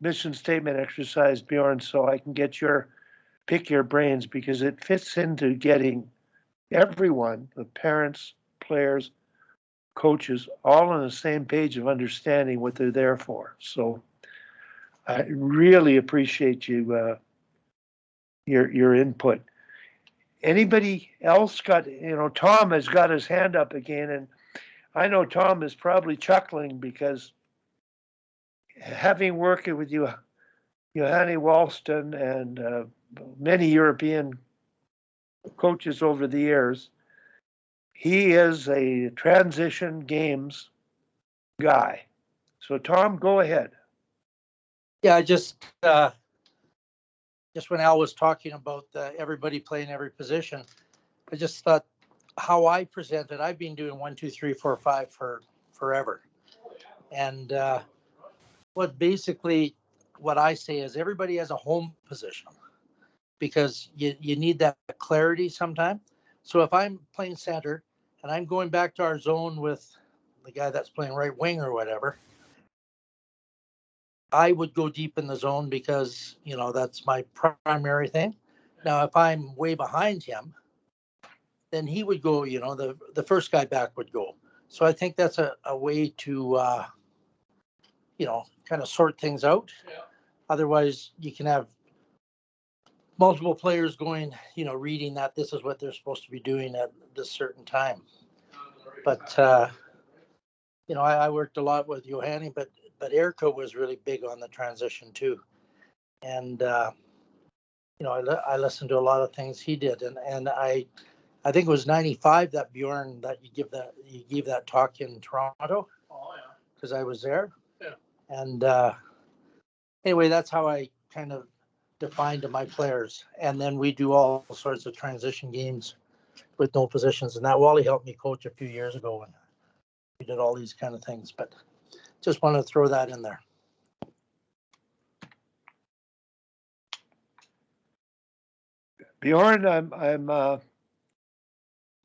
mission statement exercise, Bjorn, so I can pick your brains, because it fits into getting everyone, the parents, players, coaches, all on the same page of understanding what they're there for. So I really appreciate your input. Anybody else got, Tom has got his hand up again, and I know Tom is probably chuckling because having worked with you, Johanny Walston, and many European coaches over the years, he is a transition games guy. So Tom, go ahead. Yeah, just when Al was talking about everybody playing every position, I just thought how I presented. I've been doing 1, 2, 3, 4, 5 for forever, and what I say is everybody has a home position, because you need that clarity sometime. So if I'm playing center and I'm going back to our zone with the guy that's playing right wing or whatever, I would go deep in the zone because, that's my primary thing. Now, if I'm way behind him, then he would go, the first guy back would go. So I think that's a way to, kind of sort things out. Yeah. Otherwise, you can have multiple players going, reading that this is what they're supposed to be doing at this certain time. But, I worked a lot with Johanny, but Erko was really big on the transition too. And, I listened to a lot of things he did. And I think it was 95 that Bjorn, that you gave that talk in Toronto. Oh, yeah. Because I was there. Yeah. And anyway, that's how I kind of defined to my players. And then we do all sorts of transition games with no positions. And that Wally helped me coach a few years ago, and we did all these kind of things. But just want to throw that in there. Bjorn,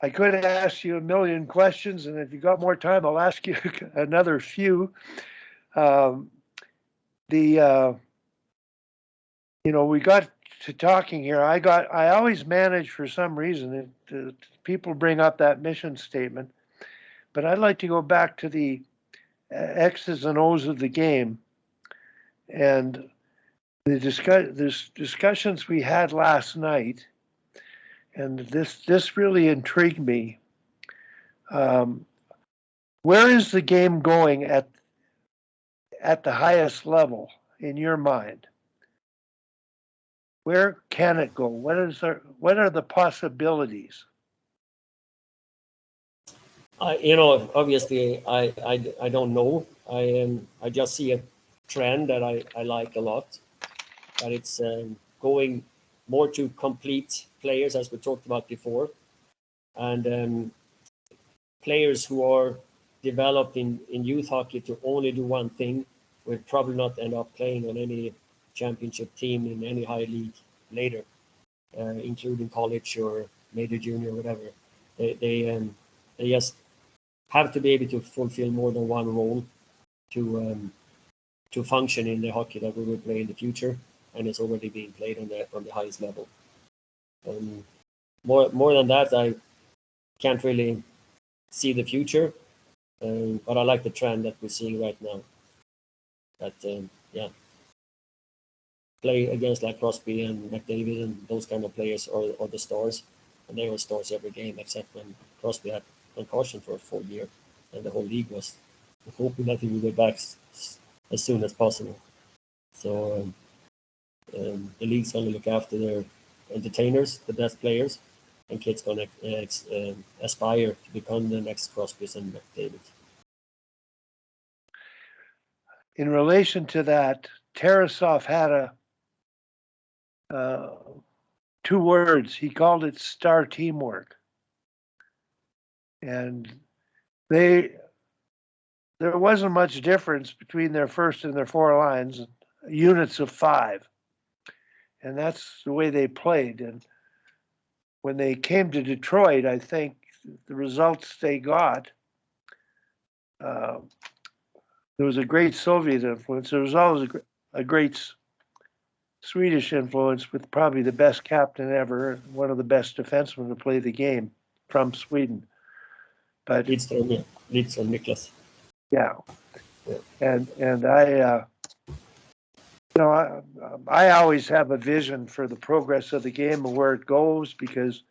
I could ask you a million questions, and if you got more time, I'll ask you another few. We got to talking here. I always manage, for some reason, people bring up that mission statement, but I'd like to go back to the X's and O's of the game, and the discussions we had last night, and this really intrigued me. Where is the game going at the highest level in your mind? Where can it go? What are the possibilities? Obviously, I don't know. I just see a trend that I like a lot, that it's going more to complete players, as we talked about before, and players who are developed in youth hockey to only do one thing will probably not end up playing on any championship team in any high league later, including college or major junior, whatever. They just have to be able to fulfill more than one role to function in the hockey that we will play in the future, and it's already being played on the highest level. More than that, I can't really see the future. But I like the trend that we're seeing right now. That play against like Crosby and McDavid and those kind of players, or the stars, and they were stars every game except when Crosby had concussion for a full year, and the whole league was hoping that he would get back as soon as possible. So the league's going to look after their entertainers, the best players, and kids going to aspire to become the next Crosbys and McDavids. In relation to that, Tarasov had two words. He called it star teamwork. And there wasn't much difference between their first and their four lines, units of 5. And that's the way they played. And when they came to Detroit, I think the results they got, there was a great Soviet influence. There was always a great Swedish influence with probably the best captain ever, one of the best defensemen to play the game from Sweden. But Lidström Niklas. Yeah, and I, I always have a vision for the progress of the game and where it goes, because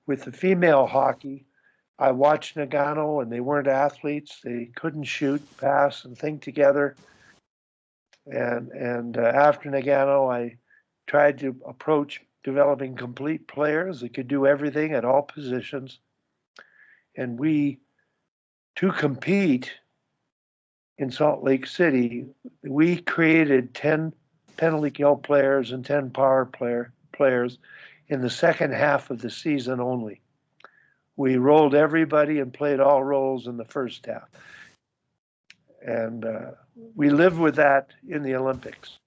with the female hockey, I watched Nagano, and they weren't athletes. They couldn't shoot, pass, and think together. And after Nagano, I tried to approach developing complete players that could do everything at all positions. And to compete in Salt Lake City, we created 10 penalty kill players and 10 power players in the second half of the season only. We rolled everybody and played all roles in the first half. And we lived with that in the Olympics.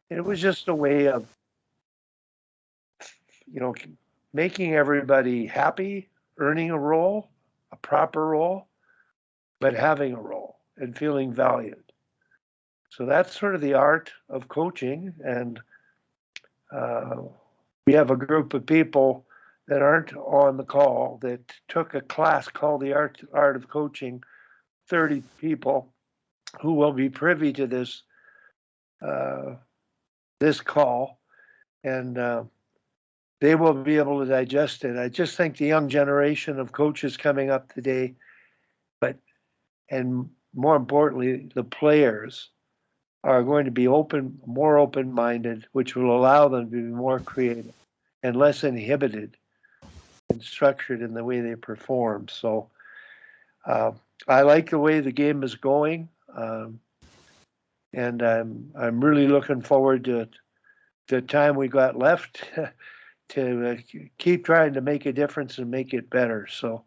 It was just a way of, making everybody happy, earning a role, a proper role, but having a role and feeling valued. So that's sort of the art of coaching. And we have a group of people that aren't on the call that took a class called the Art of Coaching, 30 people who will be privy to this call, and they will be able to digest it. I just think the young generation of coaches coming up today, and more importantly, the players, are going to be more open-minded, which will allow them to be more creative and less inhibited and structured in the way they perform. So I like the way the game is going, and I'm really looking forward to the time we got left to keep trying to make a difference and make it better. So,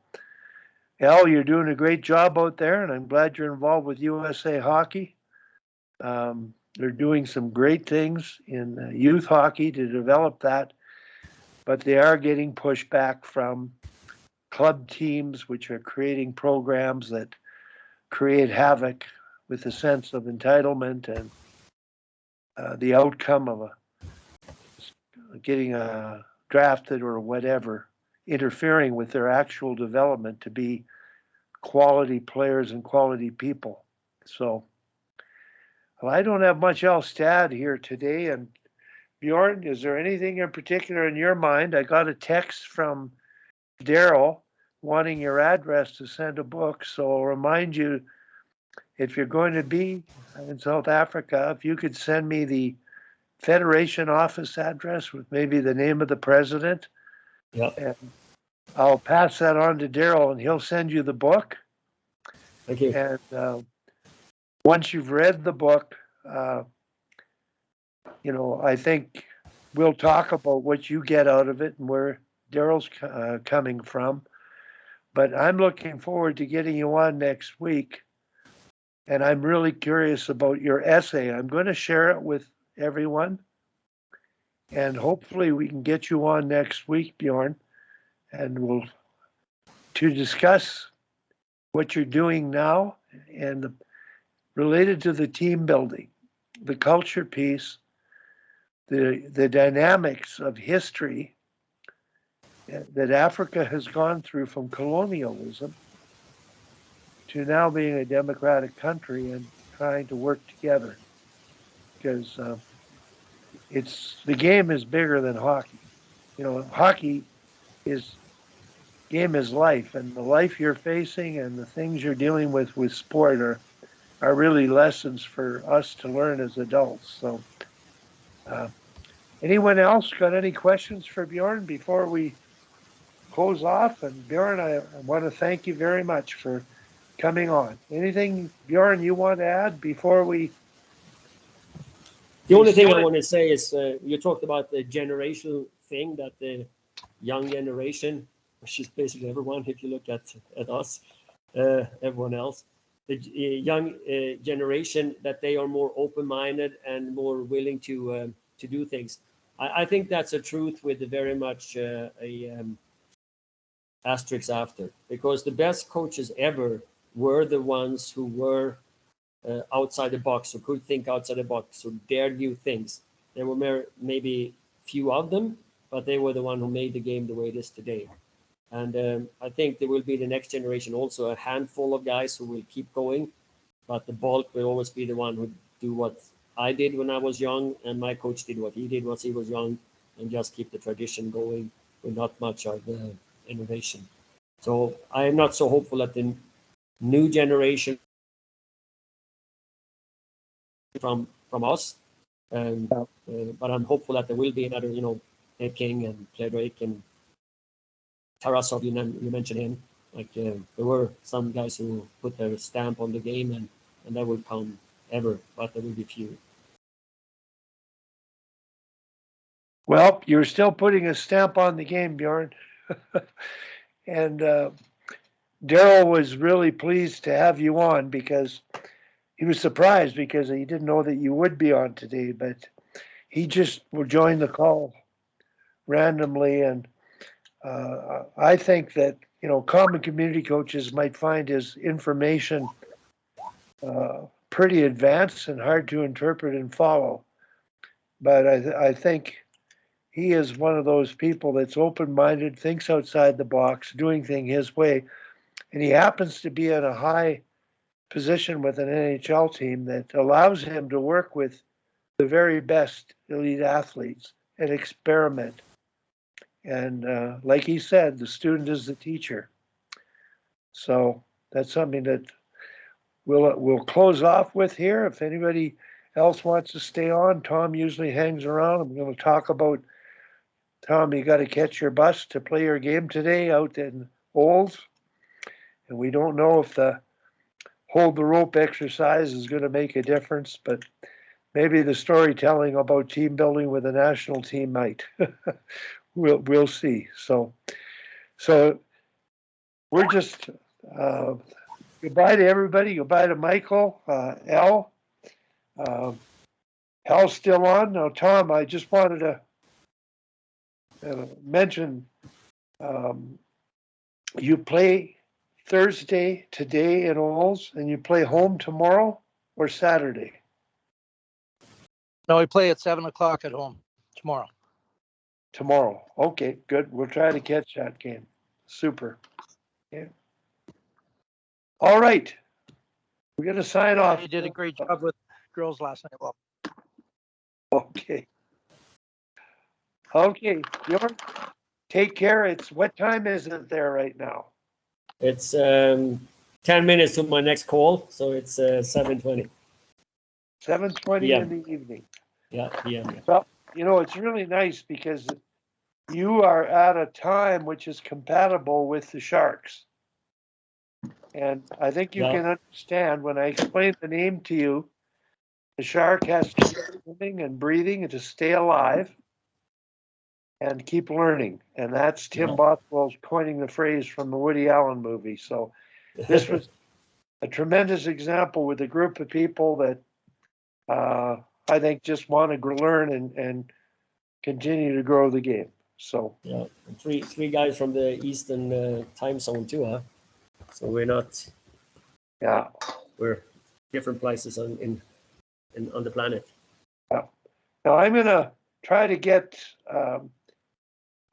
Al, you're doing a great job out there, and I'm glad you're involved with USA Hockey. They're doing some great things in youth hockey to develop that, but they are getting pushback from club teams, which are creating programs that create havoc with a sense of entitlement and the outcome of getting drafted or whatever, interfering with their actual development to be quality players and quality people. So, well, I don't have much else to add here today. And Bjorn, is there anything in particular in your mind? I got a text from Daryl wanting your address to send a book. So I'll remind you, if you're going to be in South Africa, if you could send me the Federation office address with maybe the name of the president. Yeah. And I'll pass that on to Daryl, and he'll send you the book. Thank you. And once you've read the book, I think we'll talk about what you get out of it and where Daryl's coming from. But I'm looking forward to getting you on next week. And I'm really curious about your essay. I'm going to share it with everyone. And hopefully we can get you on next week, Bjorn, and to discuss what you're doing now and related to the team building, the culture piece, the dynamics of history that Africa has gone through from colonialism to now being a democratic country and trying to work together, because the game is bigger than hockey. You know, hockey is game is life, and the life you're facing and the things you're dealing with sport are really lessons for us to learn as adults. So, anyone else got any questions for Bjorn before we close off? And Bjorn, I want to thank you very much for coming on. Anything, Bjorn, you want to add before we? The only thing I want to say is you talked about the generational thing, that the young generation, which is basically everyone, if you look at us, everyone else, the young generation, that they are more open-minded and more willing to do things. I think that's a truth with very much asterisk after, because the best coaches ever were the ones who were outside the box, or could think outside the box, or dared new things. There were maybe few of them, but they were the one who made the game the way it is today. And I think there will be the next generation also, a handful of guys who will keep going, but the bulk will always be the one who do what I did when I was young, and my coach did what he did once he was young, and just keep the tradition going with not much of the innovation. So I am not so hopeful that the new generation from us, but I'm hopeful that there will be another, Ed King and Frederick and Tarasov, you mentioned him. Like there were some guys who put their stamp on the game, and that will come ever, but there will be few. Well, you're still putting a stamp on the game, Bjorn. And Daryl was really pleased to have you on, because he was surprised because he didn't know that you would be on today, but he just will join the call randomly. And I think that, common community coaches might find his information pretty advanced and hard to interpret and follow. But I think he is one of those people that's open-minded, thinks outside the box, doing things his way. And he happens to be in a high position with an NHL team that allows him to work with the very best elite athletes and experiment. And like he said, the student is the teacher. So that's something that we'll close off with here. If anybody else wants to stay on, Tom usually hangs around. I'm going to talk about, Tom, you got to catch your bus to play your game today out in Olds. And we don't know if the hold the rope exercise is going to make a difference, but maybe the storytelling about team building with a national team might. We'll see. So we're just goodbye to everybody. Goodbye to Michael, Al. Al's still on now. Tom, I just wanted to mention you play Thursday today in Olds, and you play home tomorrow or Saturday? No, we play at 7:00 at home tomorrow. Tomorrow. Okay, good. We'll try to catch that game. Super. Yeah. All right. We're going to sign off. You did a great job with girls last night. Well, okay. Okay. Bjorn, take care. What time is it there right now? It's 10 minutes to my next call, so it's 7:20. 7:20 in the evening. Yeah. Well, it's really nice because you are at a time which is compatible with the Sharks. And I think you can understand when I explain the name to you, the shark has to keep swimming and breathing and to stay alive and keep learning. And that's Tim Bothwell's coining the phrase from the Woody Allen movie. So this was a tremendous example with a group of people that I think just want to learn and continue to grow the game. So yeah, three guys from the Eastern time zone too, huh? So we're not. Yeah, we're different places on the planet. Yeah. Now I'm gonna try to get.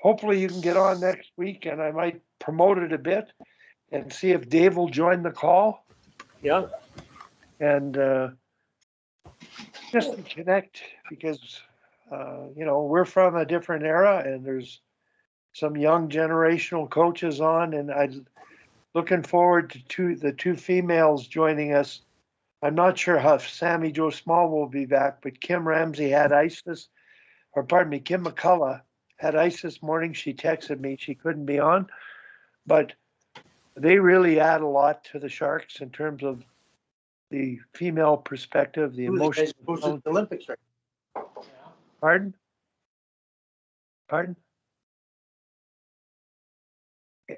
Hopefully you can get on next week, and I might promote it a bit and see if Dave will join the call. Yeah. And just to connect because, we're from a different era and there's some young generational coaches on, and I'm looking forward to the two females joining us. I'm not sure how Sammy Joe Small will be back, but Kim Ramsey had ice Kim McCullough had ice this morning. She texted me she couldn't be on, but they really add a lot to the Sharks in terms of the female perspective, the emotional. The Olympics, right? Pardon? Pardon?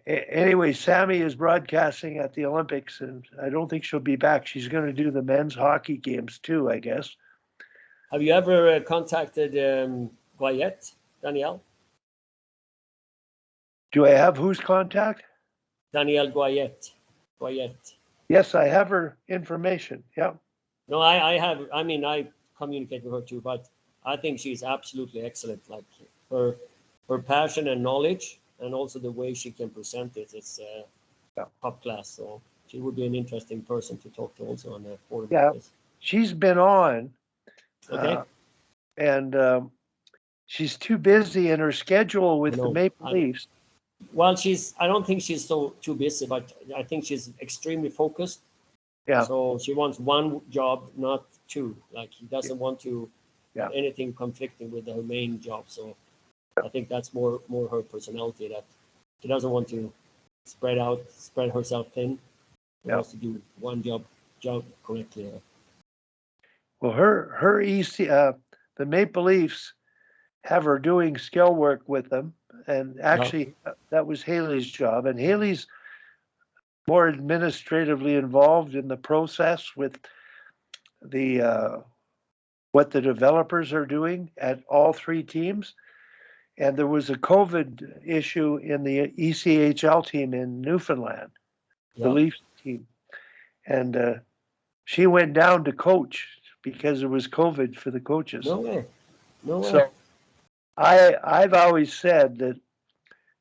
Anyway, Sammy is broadcasting at the Olympics, and I don't think she'll be back. She's going to do the men's hockey games too, I guess. Have you ever contacted Guayette, Danielle? Do I have whose contact? Danielle Guayette. Guayette. Yes, I have her information. Yeah. No, I have. I mean, I communicate with her too, but I think she's absolutely excellent. Like her passion and knowledge, and also the way she can present it, it's top class. So she would be an interesting person to talk to also on the forum. Yeah, she's been on. Okay. And she's too busy in her schedule with the Maple Leafs. Well, I don't think she's too busy, but I think she's extremely focused. Yeah. So she wants one job, not two. Like he doesn't want to have anything conflicting with her main job. So I think that's more her personality, that she doesn't want to spread herself thin. She wants to do one job correctly. Well, her the Maple Leafs have her doing skill work with them, and actually that was Haley's job, and Haley's more administratively involved in the process with the what the developers are doing at all three teams. And there was a COVID issue in the ECHL team in Newfoundland, the Leafs team, and she went down to coach because it was COVID for the coaches. No way. So I've always said that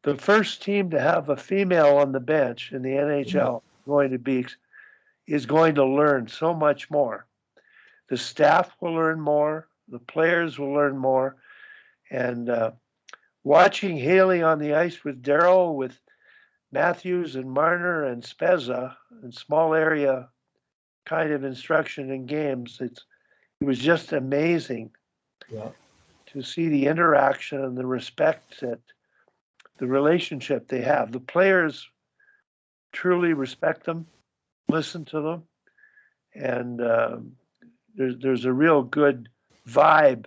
the first team to have a female on the bench in the NHL is going to learn so much more. The staff will learn more, the players will learn more, and watching Haley on the ice with Darryl, with Matthews and Marner and Spezza and small area kind of instruction in games, it was just amazing to see the interaction and the respect that the relationship they have. The players truly respect them, listen to them, and there's a real good vibe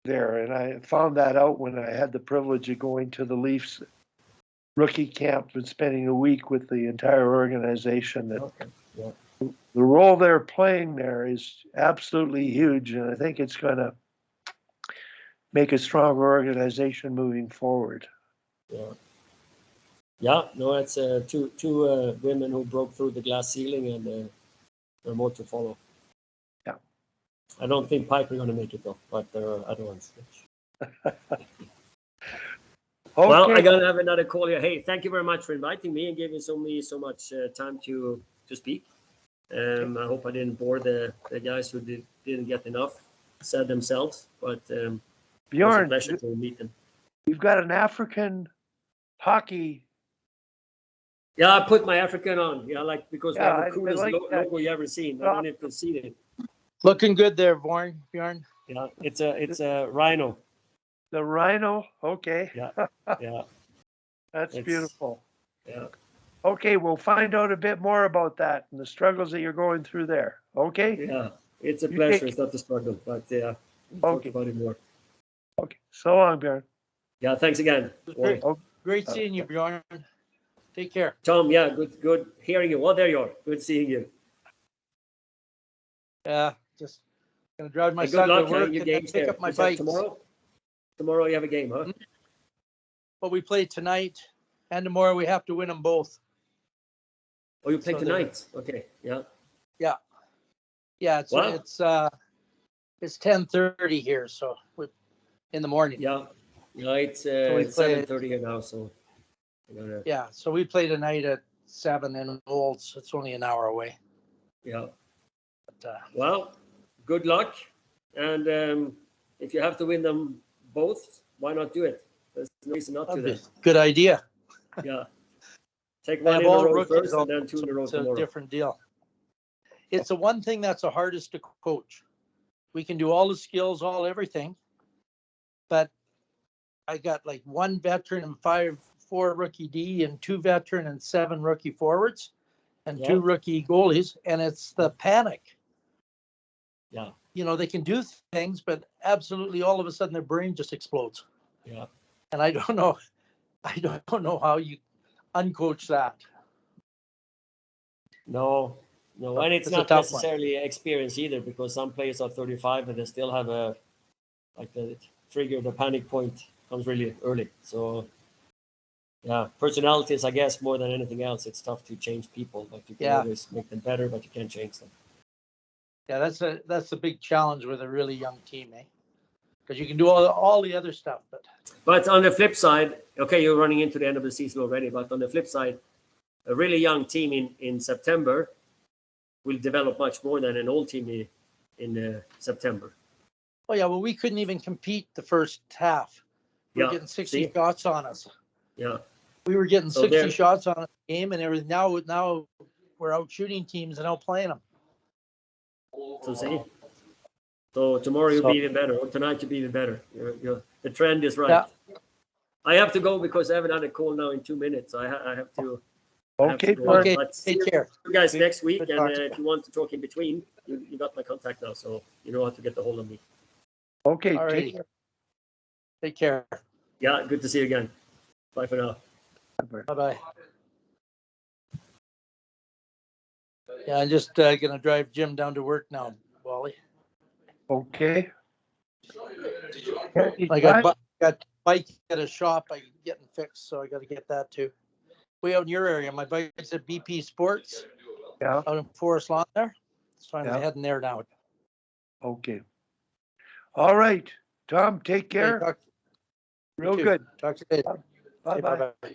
there. And I found that out when I had the privilege of going to the Leafs rookie camp and spending a week with the entire organization. That the role they're playing there is absolutely huge, and I think it's going to make a stronger organization moving forward. No, it's two women who broke through the glass ceiling, and there are more to follow. Yeah, I don't think Piper going to make it though, but there are other ones. Okay. Well, I'm gonna have another call here. Hey, thank you very much for inviting me and giving me so much time to speak. I hope I didn't bore the guys who didn't get enough said themselves, but Bjorn, it was a pleasure to meet them. You've got an African hockey. Yeah, I put my African on. Because we have the coolest logo you ever seen. I don't know if you've seen it. Looking good there, Bjorn. Yeah, it's a rhino. The rhino, okay. Yeah. That's beautiful. Yeah. Okay, we'll find out a bit more about that and the struggles that you're going through there. Okay? Yeah, it's a pleasure. It's not a struggle, but we'll talk about it more. Okay, so long, Bjorn. Yeah, thanks again. Great seeing you, Bjorn. Take care. Tom, yeah, good hearing you. Oh, there you are. Good seeing you. Yeah, just gonna drive my son to work and pick up my bike. Tomorrow you have a game, huh? But we play tonight and tomorrow. We have to win them both. Oh, you play tonight? Okay, yeah. Yeah, it's 10:30 here, so in the morning. Yeah, it's 7:30 here now, so. Yeah, so we play tonight at 7 in Olds. It's only an hour away. Yeah. But, Well, good luck. And if you have to win them both, why not do it? There's no reason not to that'd be then. a good idea. Yeah. Take I one have in a all row rookies, first and then two so in a row it's a tomorrow. different deal. It's the one thing that's the hardest to coach. We can do all the skills, all everything, but I got like 1 veteran and 4 rookie D and 2 veteran and 7 rookie forwards and 2 Yeah. rookie goalies, and it's the panic. Yeah. You know, they can do things, but absolutely all of a sudden their brain just explodes. Yeah. And I don't know how you uncoach that. No, and it's It's a not tough one. necessarily experience either, because some players are 35 and they still have the trigger, the panic point comes really early. So yeah, personalities, I guess, more than anything else, it's tough to change people, but you can always make them better, but you can't change them. Yeah, that's a big challenge with a really young team, eh? Because you can do all the other stuff, But on the flip side, okay, you're running into the end of the season already, but on the flip side, a really young team in September will develop much more than an old team in September. oh yeah, well, we couldn't even compete the first half. We were getting 60 shots on us. Yeah. We were getting So 60 shots on a game and everything. Now we're out shooting teams and out playing them. So see. So tomorrow you'll be even better, or tonight you'll be even better. The trend is right. Yeah. I have to go because I haven't had a call now in 2 minutes. I have to. Okay, Okay, take care. You guys next week, Good and talk. if you want to talk in between, you got my contact now, so you know how to get a hold of me. Okay, Alrighty. Take care. Yeah, good to see you again. Bye for now. Bye-bye. Yeah, I'm just gonna drive Jim down to work now, Wally. Okay. I got bike at a shop. I'm getting fixed, so I got to get that too. Way out in your area, my bike's at BP Sports. Yeah. Out in Forest Lawn there. So I'm Yeah. heading there now. Okay. All right, Tom, take care. Okay, Real good. talk to you later. Bye-bye. Bye-bye.